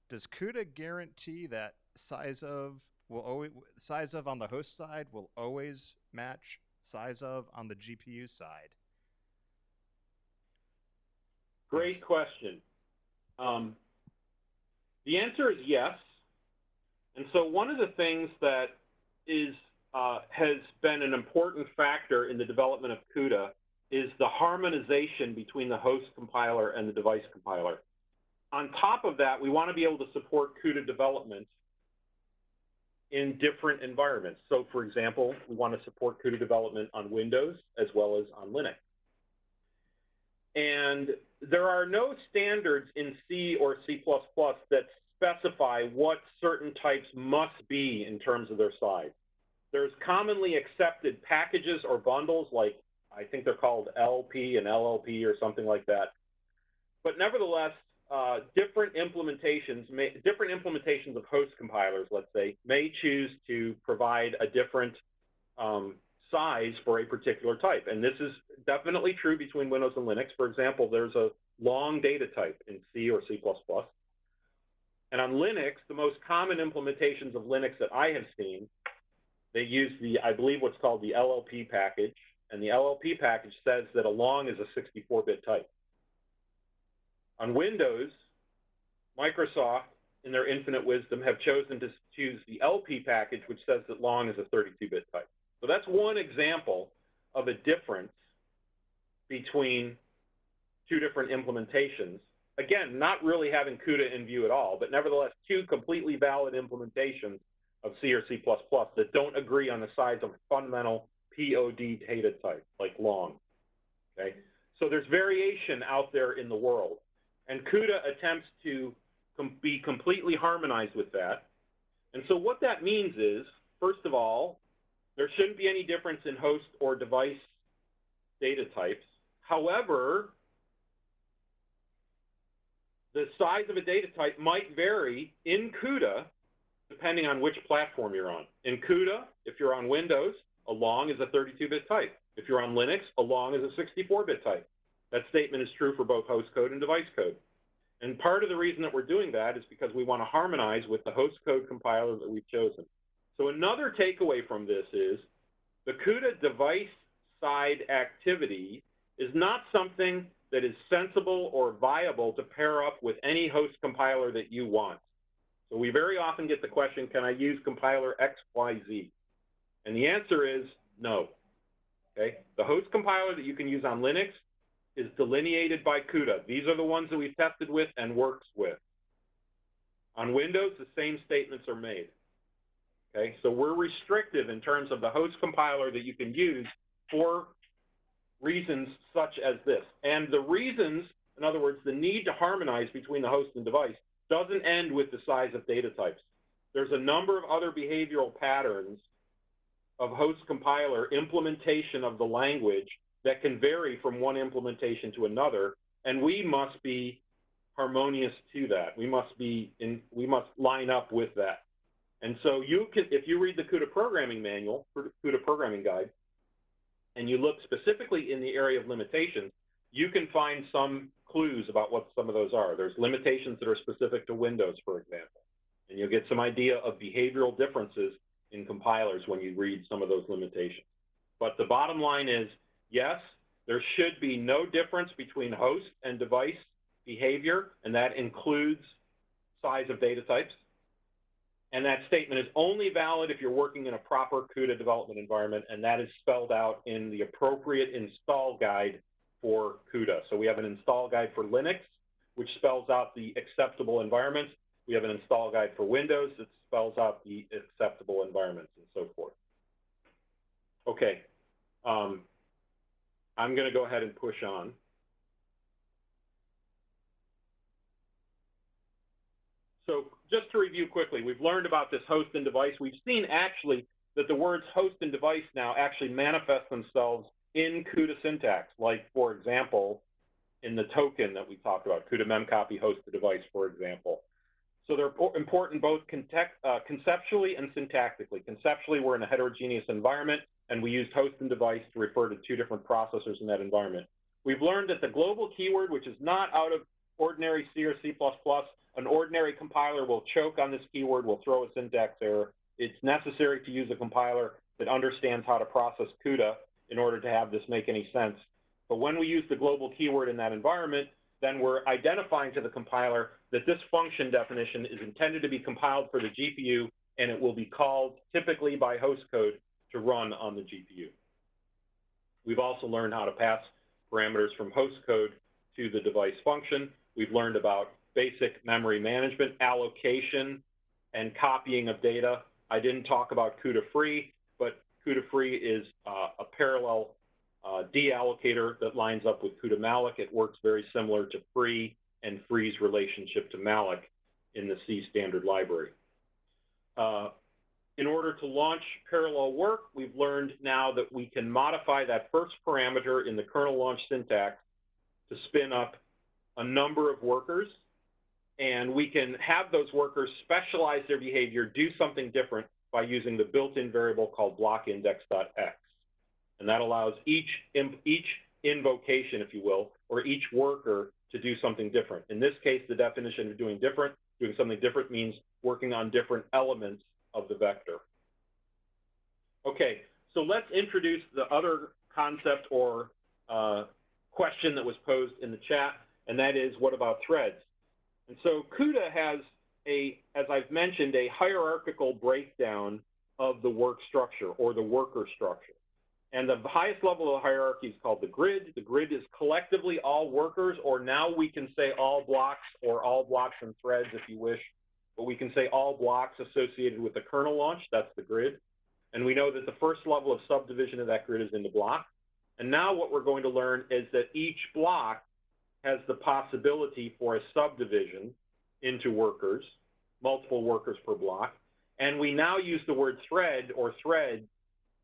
Does CUDA guarantee that size of on the host side will always match size of on the GPU side? Great question. The answer is yes. And so one of the things that has been an important factor in the development of CUDA is the harmonization between the host compiler and the device compiler. On top of that, we want to be able to support CUDA development in different environments. So for example, we want to support CUDA development on Windows as well as on Linux. And there are no standards in C or C++ that specify what certain types must be in terms of their size. There's commonly accepted packages or bundles, like I think they're called LP and LLP or something like that. But nevertheless, different implementations of host compilers, let's say, may choose to provide a different size for a particular type. And this is definitely true between Windows and Linux. For example, there's a long data type in C or C++. And on Linux, the most common implementations of Linux that I have seen, they use I believe what's called the LLP package. And the LLP package says that a long is a 64-bit type. On Windows, Microsoft, in their infinite wisdom, have chosen to choose the LP package, which says that long is a 32-bit type. So that's one example of a difference between two different implementations. Again, not really having CUDA in view at all, but nevertheless, two completely valid implementations of C or C++ that don't agree on the size of a fundamental POD data type, like long. Okay? So there's variation out there in the world. And CUDA attempts to be completely harmonized with that. And so what that means is, first of all, there shouldn't be any difference in host or device data types. However, the size of a data type might vary in CUDA depending on which platform you're on. In CUDA, if you're on Windows, a long is a 32-bit type. If you're on Linux, a long is a 64-bit type. That statement is true for both host code and device code. And part of the reason that we're doing that is because we want to harmonize with the host code compiler that we've chosen. So another takeaway from this is the CUDA device side activity is not something that is sensible or viable to pair up with any host compiler that you want. So we very often get the question, can I use compiler XYZ? And the answer is no. Okay? The host compiler that you can use on Linux is delineated by CUDA. These are the ones that we've tested with and works with. On Windows, the same statements are made. Okay? So we're restrictive in terms of the host compiler that you can use for reasons such as this. And the reasons, in other words, the need to harmonize between the host and device doesn't end with the size of data types. There's a number of other behavioral patterns of host compiler implementation of the language that can vary from one implementation to another, and we must be harmonious to that. We must line up with that. And so if you read the CUDA programming manual, CUDA programming guide, and you look specifically in the area of limitations, you can find some clues about what some of those are. There's limitations that are specific to Windows, for example, and you'll get some idea of behavioral differences in compilers when you read some of those limitations. But the bottom line is, yes, there should be no difference between host and device behavior, and that includes size of data types. And that statement is only valid if you're working in a proper CUDA development environment, and that is spelled out in the appropriate install guide for CUDA. So we have an install guide for Linux, which spells out the acceptable environments. We have an install guide for Windows that spells out the acceptable environments and so forth. Okay, I'm going to go ahead and push on. So just to review quickly, we've learned about this host and device. We've seen actually that the words host and device now actually manifest themselves in CUDA syntax, like, for example, in the token that we talked about, CUDA MemCopy host the device, for example. So they're important both conceptually and syntactically. Conceptually, we're in a heterogeneous environment, and we used host and device to refer to two different processors in that environment. We've learned that the global keyword, which is not out of ordinary C or C++, an ordinary compiler will choke on this keyword, will throw a syntax error. It's necessary to use a compiler that understands how to process CUDA in order to have this make any sense. But when we use the global keyword in that environment, then we're identifying to the compiler that this function definition is intended to be compiled for the GPU, and it will be called typically by host code to run on the GPU. We've also learned how to pass parameters from host code to the device function. We've learned about basic memory management, allocation, and copying of data. I didn't talk about CUDA free, but CUDA free is a parallel deallocator that lines up with CUDA malloc. It works very similar to free and free's relationship to malloc in the C standard library. In order to launch parallel work, we've learned now that we can modify that first parameter in the kernel launch syntax to spin up a number of workers, and we can have those workers specialize their behavior, do something different by using the built-in variable called blockindex.x. And that allows each invocation, if you will, or each worker to do something different. In this case, the definition of doing something different means working on different elements of the vector. Okay, so let's introduce the other concept or question that was posed in the chat, and that is, what about threads? And so CUDA has, as I've mentioned, a hierarchical breakdown of the work structure or the worker structure. And the highest level of the hierarchy is called the grid. The grid is collectively all workers, or now we can say all blocks or all blocks and threads if you wish. But we can say all blocks associated with the kernel launch, that's the grid. And we know that the first level of subdivision of that grid is into blocks. And now what we're going to learn is that each block has the possibility for a subdivision into workers, multiple workers per block. And we now use the word thread or thread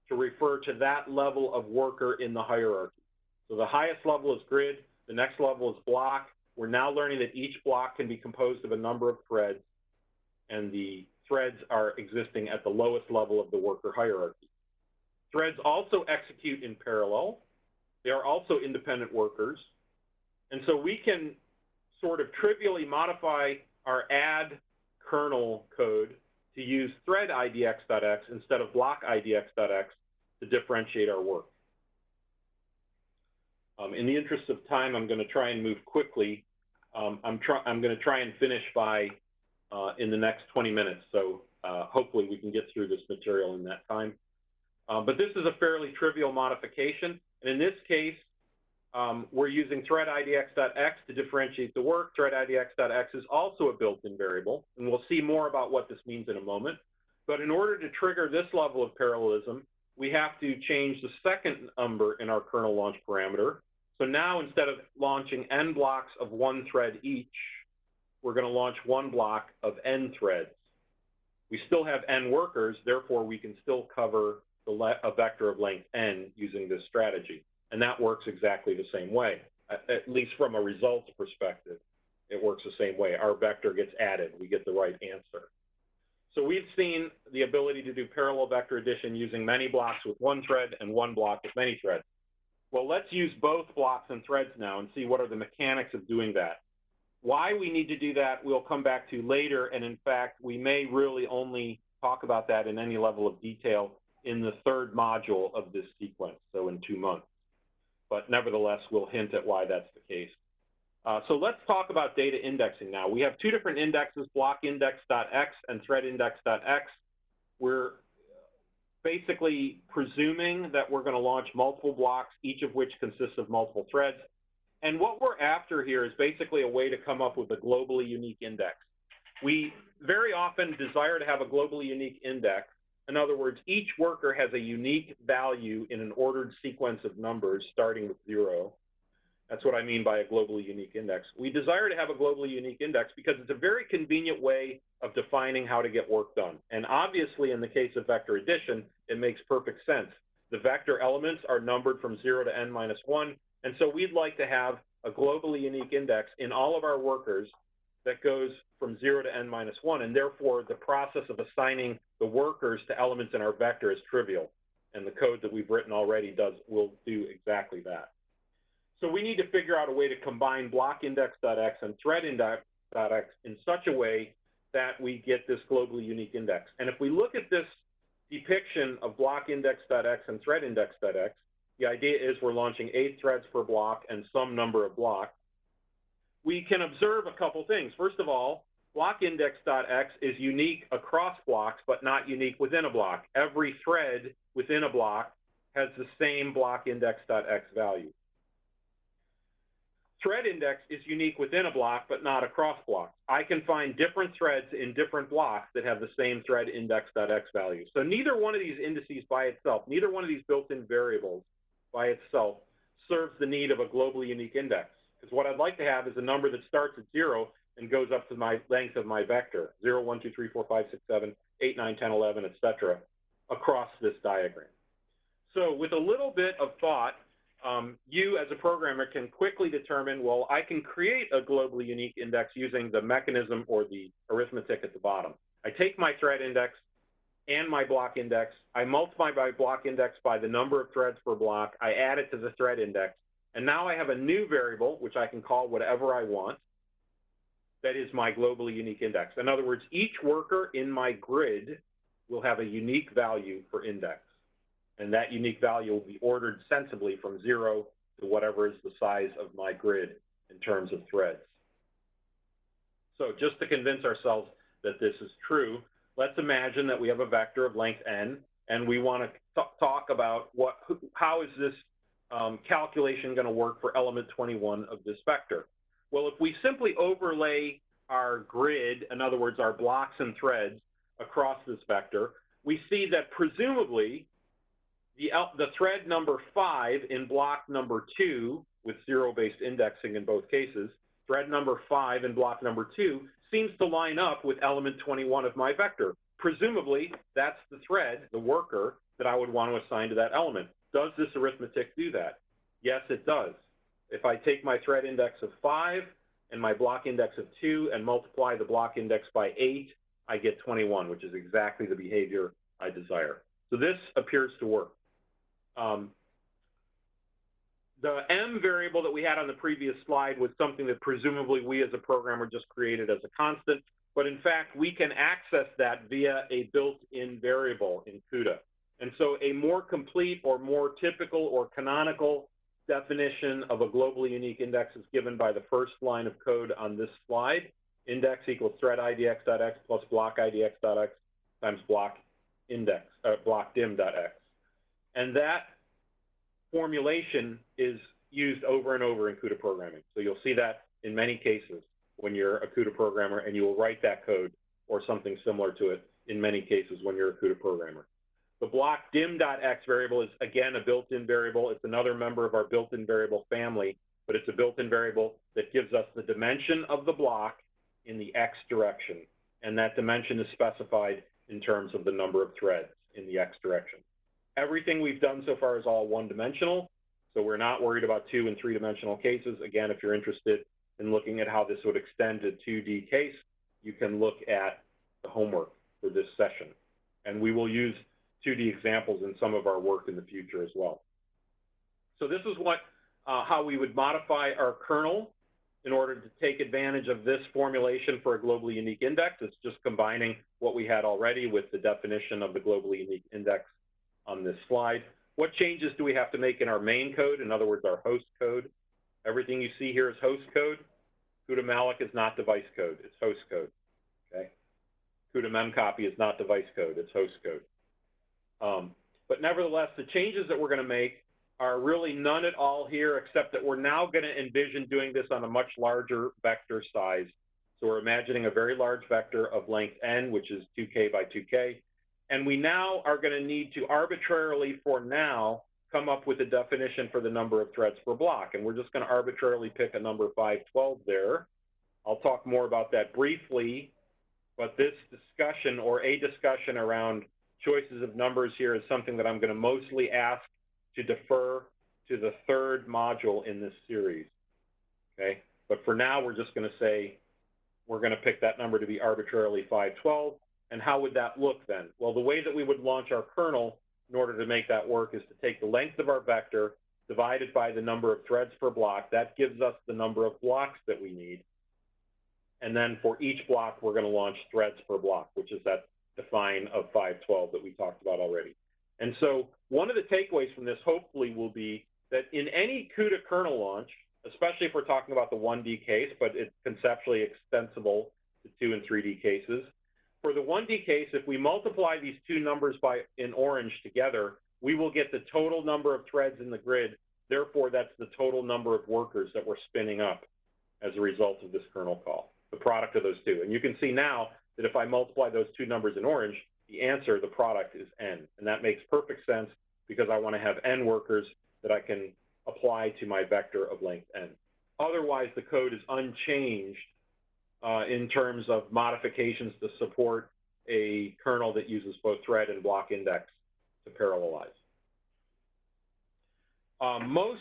to refer to that level of worker in the hierarchy. So the highest level is grid, the next level is block. We're now learning that each block can be composed of a number of threads, and the threads are existing at the lowest level of the worker hierarchy. Threads also execute in parallel. They are also independent workers. And so we can sort of trivially modify our add kernel code to use thread idx.x instead of block idx.x to differentiate our work. In the interest of time, I'm going to try and move quickly. I'm going to try and finish by in the next 20 minutes, so hopefully we can get through this material in that time. But this is a fairly trivial modification, and in this case, we're using thread idx.x to differentiate the work. Thread idx.x is also a built-in variable, and we'll see more about what this means in a moment. But in order to trigger this level of parallelism, we have to change the second number in our kernel launch parameter. So now instead of launching n blocks of one thread each, we're going to launch one block of n threads. We still have n workers, therefore we can still cover a vector of length n using this strategy. And that works exactly the same way, at least from a results perspective. It works the same way. Our vector gets added. We get the right answer. So we've seen the ability to do parallel vector addition using many blocks with one thread and one block with many threads. Well, let's use both blocks and threads now and see what are the mechanics of doing that. Why we need to do that, we'll come back to later. And in fact, we may really only talk about that in any level of detail in the third module of this sequence, so in 2 months. But nevertheless, we'll hint at why that's the case. So let's talk about data indexing now. We have two different indexes, blockindex.x and threadindex.x. We're basically presuming that we're going to launch multiple blocks, each of which consists of multiple threads. And what we're after here is basically a way to come up with a globally unique index. We very often desire to have a globally unique index. In other words, each worker has a unique value in an ordered sequence of numbers starting with 0. That's what I mean by a globally unique index. We desire to have a globally unique index because it's a very convenient way of defining how to get work done. And obviously, in the case of vector addition, it makes perfect sense. The vector elements are numbered from 0 to n-1, and so we'd like to have a globally unique index in all of our workers that goes from 0 to n-1, and therefore the process of assigning the workers to elements in our vector is trivial, and the code that we've written already will do exactly that. So we need to figure out a way to combine blockindex.x and threadindex.x in such a way that we get this globally unique index. And if we look at this depiction of blockindex.x and threadindex.x, the idea is we're launching 8 threads per block and some number of blocks. We can observe a couple things. First of all, blockindex.x is unique across blocks, but not unique within a block. Every thread within a block has the same blockindex.x value. Thread index is unique within a block, but not across blocks. I can find different threads in different blocks that have the same thread index.x value. So neither one of these indices by itself, neither one of these built-in variables by itself serves the need of a globally unique index. Because what I'd like to have is a number that starts at 0 and goes up to my length of my vector, 0, 1, 2, 3, 4, 5, 6, 7, 8, 9, 10, 11, etc., across this diagram. So with a little bit of thought, you as a programmer can quickly determine, well, I can create a globally unique index using the mechanism or the arithmetic at the bottom. I take my thread index and my block index, I multiply my block index by the number of threads per block, I add it to the thread index, and now I have a new variable, which I can call whatever I want, that is my globally unique index. In other words, each worker in my grid will have a unique value for index. And that unique value will be ordered sensibly from 0 to whatever is the size of my grid in terms of threads. So just to convince ourselves that this is true, let's imagine that we have a vector of length n, and we want to talk about how is this calculation going to work for element 21 of this vector. Well, if we simply overlay our grid, in other words, our blocks and threads across this vector, we see that presumably the thread number 5 in block number 2, with 0-based indexing in both cases, thread number 5 in block number 2 seems to line up with element 21 of my vector. Presumably, that's the thread, the worker, that I would want to assign to that element. Does this arithmetic do that? Yes, it does. If I take my thread index of 5 and my block index of 2 and multiply the block index by 8, I get 21, which is exactly the behavior I desire. So this appears to work. The m variable that we had on the previous slide was something that presumably we as a programmer just created as a constant, but in fact we can access that via a built-in variable in CUDA. And so a more complete or more typical or canonical definition of a globally unique index is given by the first line of code on this slide. Index equals thread_idx.x plus block_idx.x times block_dim.x. And that formulation is used over and over in CUDA programming. So you'll see that in many cases when you're a CUDA programmer, and you will write that code or something similar to it in many cases when you're a CUDA programmer. The block_dim.x variable is, again, a built-in variable. It's another member of our built-in variable family, but it's a built-in variable that gives us the dimension of the block in the x direction. And that dimension is specified in terms of the number of threads in the x direction. Everything we've done so far is all one-dimensional, so we're not worried about 2- and 3-dimensional cases. Again, if you're interested in looking at how this would extend to 2D case, you can look at the homework for this session. And we will use 2D examples in some of our work in the future as well. So this is how we would modify our kernel in order to take advantage of this formulation for a globally unique index. It's just combining what we had already with the definition of the globally unique index on this slide. What changes do we have to make in our main code? In other words, our host code. Everything you see here is host code. CUDA malloc is not device code, it's host code. Okay. CUDA MemCopy is not device code, it's host code. But nevertheless, the changes that we're going to make are really none at all here, except that we're now going to envision doing this on a much larger vector size. So we're imagining a very large vector of length n, which is 2k by 2k. And we now are going to need to arbitrarily, for now, come up with a definition for the number of threads per block. And we're just going to arbitrarily pick a number 512 there. I'll talk more about that briefly But this discussion, or a discussion around choices of numbers here, is something that I'm going to mostly ask to defer to the third module in this series, okay? But for now, we're just going to say we're going to pick that number to be arbitrarily 512. And how would that look then? Well, the way that we would launch our kernel in order to make that work is to take the length of our vector divided by the number of threads per block. That gives us the number of blocks that we need. And then for each block, we're going to launch threads per block, which is that define of 512 that we talked about already. And so one of the takeaways from this hopefully will be that in any CUDA kernel launch, especially if we're talking about the 1D case, but it's conceptually extensible to 2 and 3D cases. For the 1D case, if we multiply these two numbers in orange together, we will get the total number of threads in the grid. Therefore, that's the total number of workers that we're spinning up as a result of this kernel call, the product of those two. And you can see now that if I multiply those two numbers in orange, the answer, the product, is n. And that makes perfect sense because I want to have n workers that I can apply to my vector of length n. Otherwise, the code is unchanged in terms of modifications to support a kernel that uses both thread and block index to parallelize. Most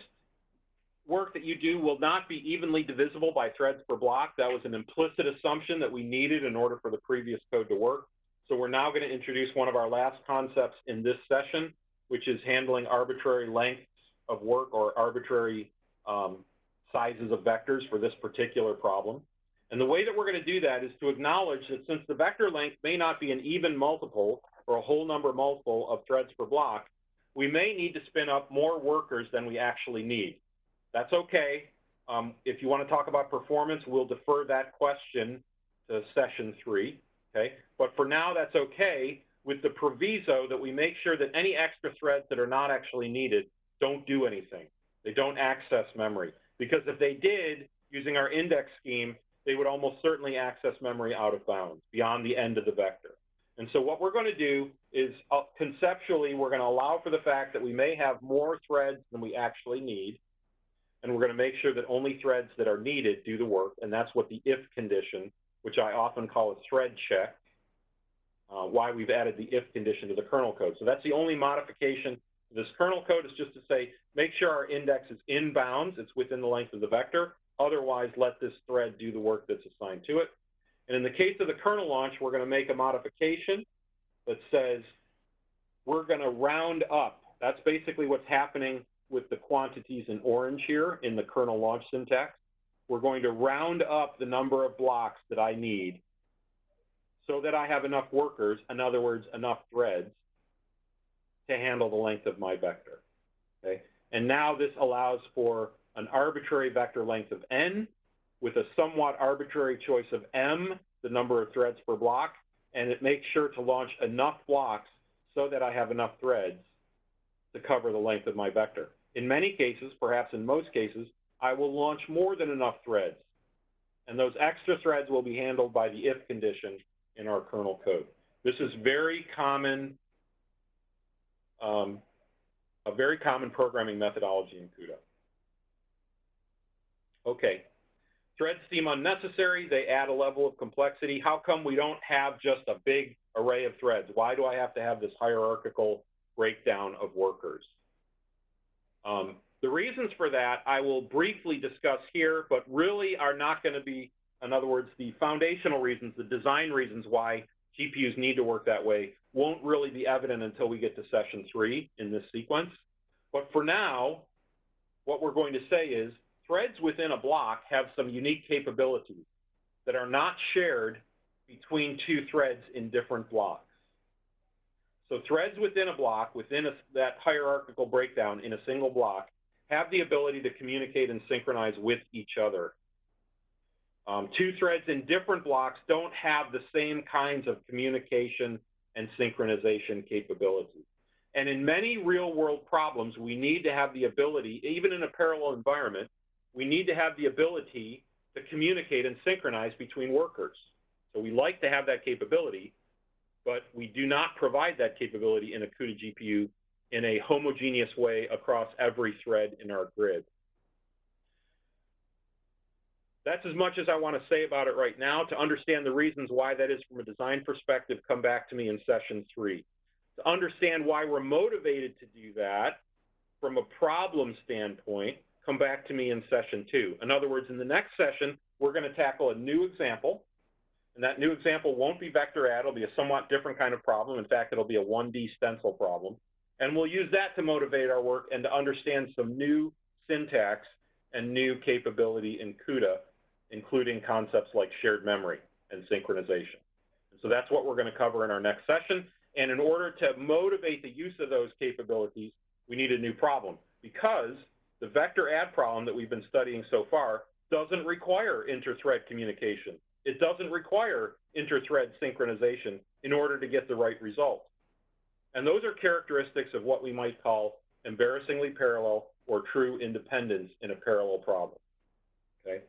work that you do will not be evenly divisible by threads per block. That was an implicit assumption that we needed in order for the previous code to work. So we're now going to introduce one of our last concepts in this session, which is handling arbitrary lengths of work or arbitrary sizes of vectors for this particular problem. And the way that we're going to do that is to acknowledge that since the vector length may not be an even multiple or a whole number multiple of threads per block, we may need to spin up more workers than we actually need. That's okay. If you want to talk about performance, we'll defer that question to session 3, okay? But for now, that's okay, with the proviso that we make sure that any extra threads that are not actually needed don't do anything. They don't access memory. Because if they did, using our index scheme, they would almost certainly access memory out of bounds, beyond the end of the vector. And so what we're going to do is, conceptually, we're going to allow for the fact that we may have more threads than we actually need, and we're going to make sure that only threads that are needed do the work, and that's what the if condition, which I often call a thread check, why we've added the if condition to the kernel code. So that's the only modification to this kernel code, is just to say, make sure our index is in bounds, it's within the length of the vector, otherwise let this thread do the work that's assigned to it. And in the case of the kernel launch, we're going to make a modification that says we're going to round up. That's basically what's happening with the quantities in orange here in the kernel launch syntax. We're going to round up the number of blocks that I need so that I have enough workers, in other words, enough threads, to handle the length of my vector. Okay? And now this allows for an arbitrary vector length of n with a somewhat arbitrary choice of m, the number of threads per block, and it makes sure to launch enough blocks so that I have enough threads to cover the length of my vector. In many cases, perhaps in most cases, I will launch more than enough threads, and those extra threads will be handled by the if condition in our kernel code. This is very common, a very common programming methodology in CUDA. Okay, threads seem unnecessary. They add a level of complexity. How come we don't have just a big array of threads? Why do I have to have this hierarchical breakdown of workers? The reasons for that I will briefly discuss here, but really are not going to be, in other words, the foundational reasons, the design reasons why GPUs need to work that way won't really be evident until we get to session 3 in this sequence. But for now, what we're going to say is threads within a block have some unique capabilities that are not shared between two threads in different blocks. So threads within a block, within that hierarchical breakdown in a single block, have the ability to communicate and synchronize with each other. Two threads in different blocks don't have the same kinds of communication and synchronization capabilities. And in many real-world problems, we need to have the ability, even in a parallel environment, we need to have the ability to communicate and synchronize between workers. So we like to have that capability, but we do not provide that capability in a CUDA GPU in a homogeneous way across every thread in our grid. That's as much as I want to say about it right now. To understand the reasons why that is from a design perspective, come back to me in session 3. To understand why we're motivated to do that from a problem standpoint, come back to me in session 2. In other words, in the next session, we're going to tackle a new example. And that new example won't be vector add. It'll be a somewhat different kind of problem. In fact, it'll be a 1D stencil problem. And we'll use that to motivate our work and to understand some new syntax and new capability in CUDA, including concepts like shared memory and synchronization. And so that's what we're going to cover in our next session. And in order to motivate the use of those capabilities, we need a new problem, because the vector add problem that we've been studying so far doesn't require inter-thread communication. It doesn't require inter-thread synchronization in order to get the right result. And those are characteristics of what we might call embarrassingly parallel or true independence in a parallel problem. Okay?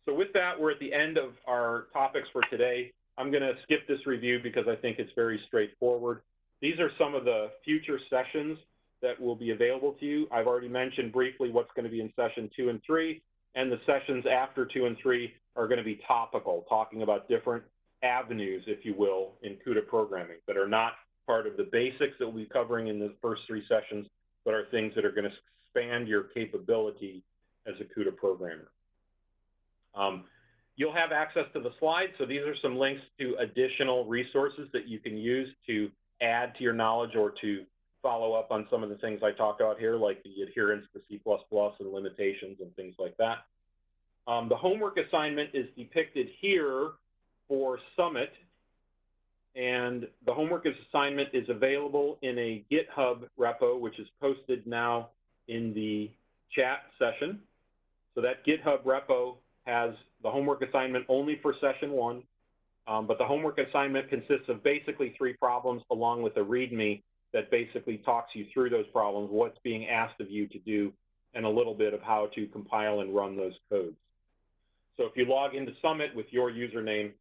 So with that, we're at the end of our topics for today. I'm going to skip this review because I think it's very straightforward. These are some of the future sessions that will be available to you. I've already mentioned briefly what's going to be in session 2 and 3, and the sessions after 2 and 3 are going to be topical, talking about different avenues, if you will, in CUDA programming that are not part of the basics that we'll be covering in the first 3 sessions, but are things that are going to expand your capability as a CUDA programmer. You'll have access to the slides, so these are some links to additional resources that you can use to add to your knowledge or to follow up on some of the things I talked about here, like the adherence to C++ and limitations and things like that. The homework assignment is depicted here for Summit, and the homework assignment is available in a GitHub repo, which is posted now in the chat session. So that GitHub repo has the homework assignment only for session 1, but the homework assignment consists of basically 3 problems along with a README that basically talks you through those problems, what's being asked of you to do, and a little bit of how to compile and run those codes. So if you log into Summit with your username,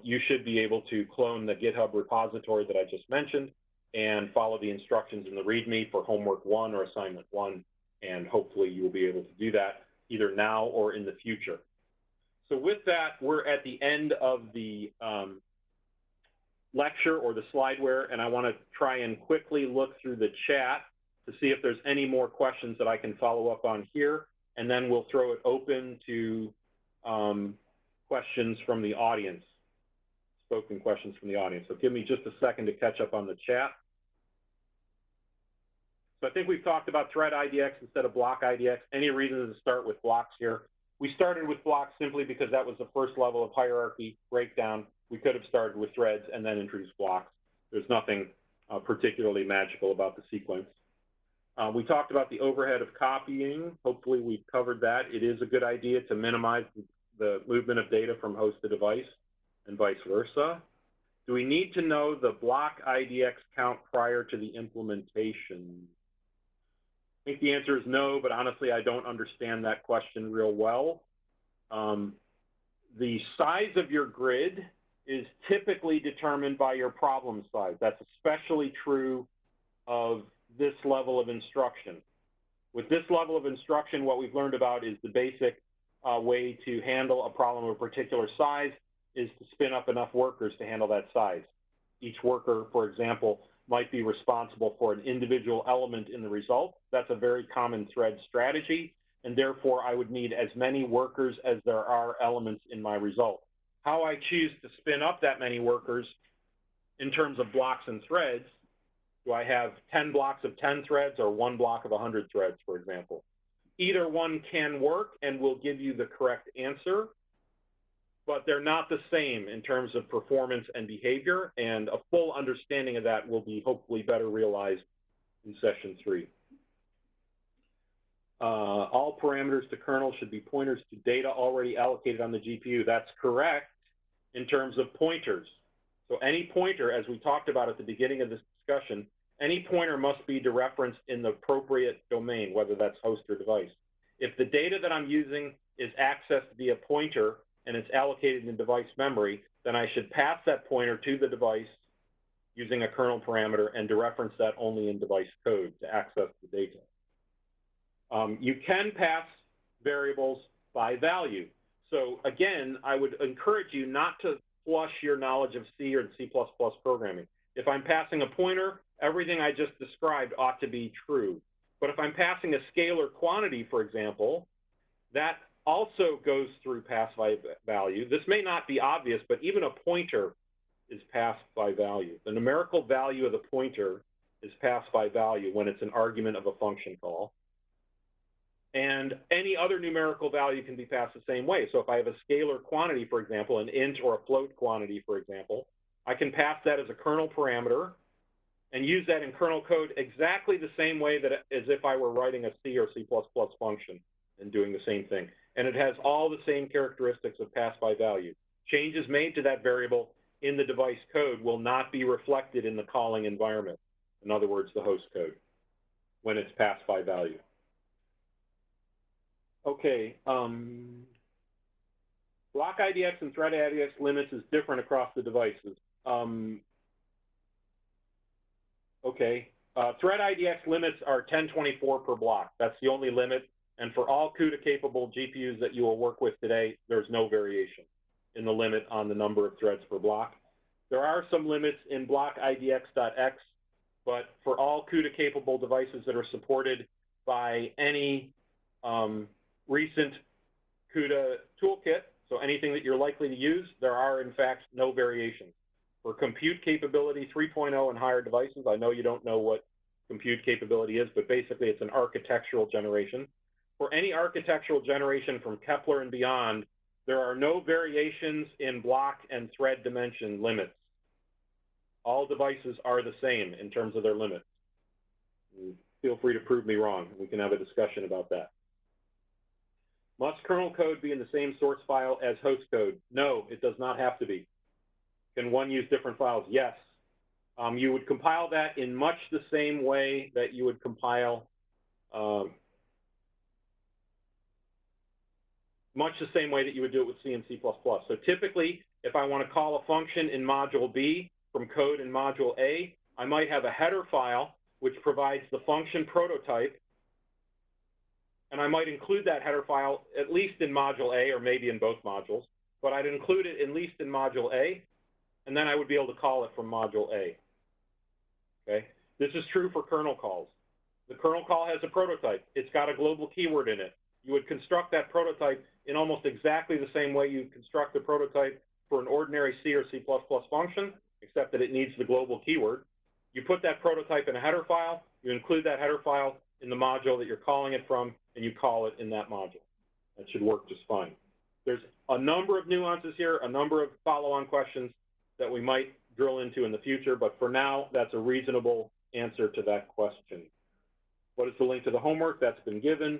you should be able to clone the GitHub repository that I just mentioned and follow the instructions in the README for homework 1 or assignment 1, and hopefully you will be able to do that either now or in the future. So with that, we're at the end of the lecture or the slideware, and I want to try and quickly look through the chat to see if there's any more questions that I can follow up on here, and then we'll throw it open to questions from the audience, spoken questions from the audience. So give me just a second to catch up on the chat. So I think we've talked about thread IDX instead of block IDX. Any reason to start with blocks here? We started with blocks simply because that was the first level of hierarchy breakdown. We could have started with threads and then introduced blocks. There's nothing particularly magical about the sequence. We talked about the overhead of copying. Hopefully we've covered that. It is a good idea to minimize the movement of data from host to device and vice versa. Do we need to know the block IDX count prior to the implementation? I think the answer is no, but honestly, I don't understand that question real well. The size of your grid is typically determined by your problem size. That's especially true of this level of instruction. With this level of instruction, what we've learned about is the basic way to handle a problem of a particular size is to spin up enough workers to handle that size. Each worker, for example, might be responsible for an individual element in the result. That's a very common thread strategy, and therefore I would need as many workers as there are elements in my result. How I choose to spin up that many workers in terms of blocks and threads, do I have 10 blocks of 10 threads or 1 block of 100 threads, for example? Either one can work and will give you the correct answer, but they're not the same in terms of performance and behavior, and a full understanding of that will be hopefully better realized in session 3. All parameters to kernel should be pointers to data already allocated on the GPU. That's correct in terms of pointers. So any pointer, as we talked about at the beginning of this discussion, any pointer must be dereferenced in the appropriate domain, whether that's host or device. If the data that I'm using is accessed via pointer and it's allocated in device memory, then I should pass that pointer to the device using a kernel parameter and dereference that only in device code to access the data. You can pass variables by value. So again, I would encourage you not to flush your knowledge of C or C++ programming. If I'm passing a pointer, everything I just described ought to be true. But if I'm passing a scalar quantity, for example, that also goes through pass by value. This may not be obvious, but even a pointer is passed by value. The numerical value of the pointer is passed by value when it's an argument of a function call. And any other numerical value can be passed the same way. So if I have a scalar quantity, for example, an int or a float quantity, for example, I can pass that as a kernel parameter and use that in kernel code exactly the same way that as if I were writing a C or C++ function and doing the same thing. And it has all the same characteristics of pass by value. Changes made to that variable in the device code will not be reflected in the calling environment. In other words, the host code, when it's passed by value. Okay, block IDX and thread IDX limits is different across the devices. Thread IDX limits are 1024 per block. That's the only limit. And for all CUDA-capable GPUs that you will work with today, there's no variation in the limit on the number of threads per block. There are some limits in block IDX.X, but for all CUDA-capable devices that are supported by any recent CUDA toolkit, so anything that you're likely to use, there are, in fact, no variations. For compute capability 3.0 and higher devices, I know you don't know what compute capability is, but basically it's an architectural generation. For any architectural generation from Kepler and beyond, there are no variations in block and thread dimension limits. All devices are the same in terms of their limits. Feel free to prove me wrong. We can have a discussion about that. Must kernel code be in the same source file as host code? No, it does not have to be. Can one use different files? Yes. You would compile that in much the same way that you would compile, much the same way that you would do it with C and C++. So typically, if I want to call a function in module B from code in module A, I might have a header file which provides the function prototype, and I might include that header file at least in module A or maybe in both modules, but I'd include it at least in module A, and then I would be able to call it from module A. Okay? This is true for kernel calls. The kernel call has a prototype. It's got a global keyword in it. You would construct that prototype in almost exactly the same way you construct the prototype for an ordinary C or C++ function, except that it needs the global keyword. You put that prototype in a header file, you include that header file in the module that you're calling it from, and you call it in that module. That should work just fine. There's a number of nuances here, a number of follow-on questions that we might drill into in the future, but for now, that's a reasonable answer to that question. What is the link to the homework? That's been given.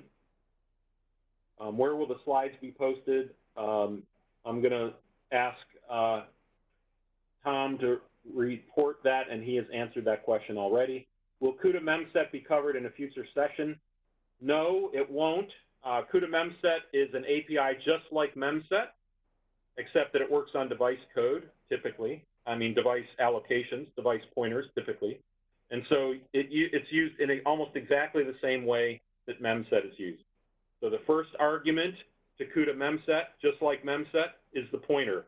Where will the slides be posted? I'm going to ask Tom to report that, and he has answered that question already. Will CUDA memset be covered in a future session? No, it won't. CUDA memset is an API just like memset, except that it works on device code, typically. I mean, device allocations, device pointers, typically. And so it's used in almost exactly the same way that memset is used. So the first argument to CUDA memset, just like memset, is the pointer.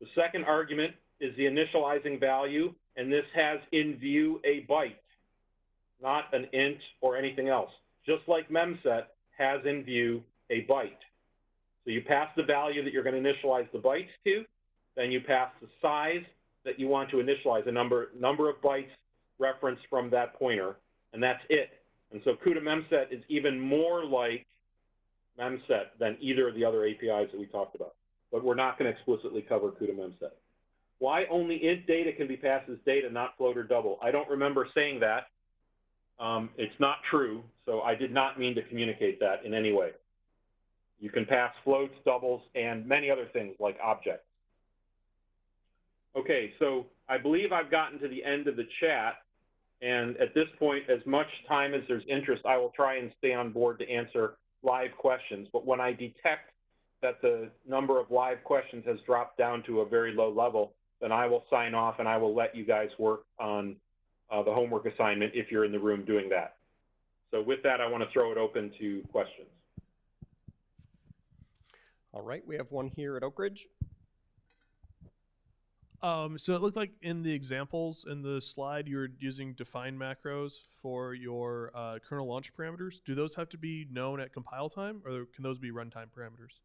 The second argument is the initializing value, and this has in view a byte, not an int or anything else. Just like memset has in view a byte. So you pass the value that you're going to initialize the bytes to, then you pass the size that you want to initialize, a number of bytes referenced from that pointer, and that's it. And so CUDA memset is even more like memset than either of the other APIs that we talked about. But we're not going to explicitly cover CUDA memset. Why only int data can be passed as data, not float or double? I don't remember saying that. It's not true, so I did not mean to communicate that in any way. You can pass floats, doubles, and many other things like objects. Okay, so I believe I've gotten to the end of the chat, and at this point, as much time as there's interest, I will try and stay on board to answer live questions. But when I detect that the number of live questions has dropped down to a very low level, then I will sign off and I will let you guys work on the homework assignment if you're in the room doing that. So with that, I want to throw it open to questions. All right, we have one here at Oak Ridge. So it looked like in the examples in the slide you were using define macros for your kernel launch parameters. Do those have to be known at compile time, or can those be runtime parameters?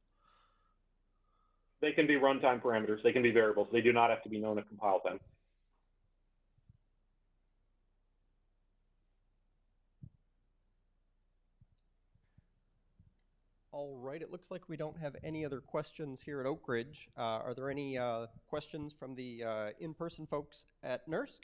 They can be runtime parameters. They can be variables. They do not have to be known at compile time. All right, it looks like we don't have any other questions here at Oak Ridge. Are there any questions from the in-person folks at NERSC?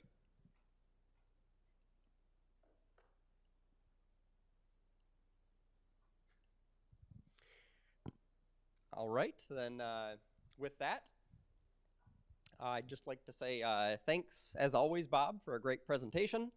All right, then with that, I'd just like to say thanks, as always, Bob, for a great presentation.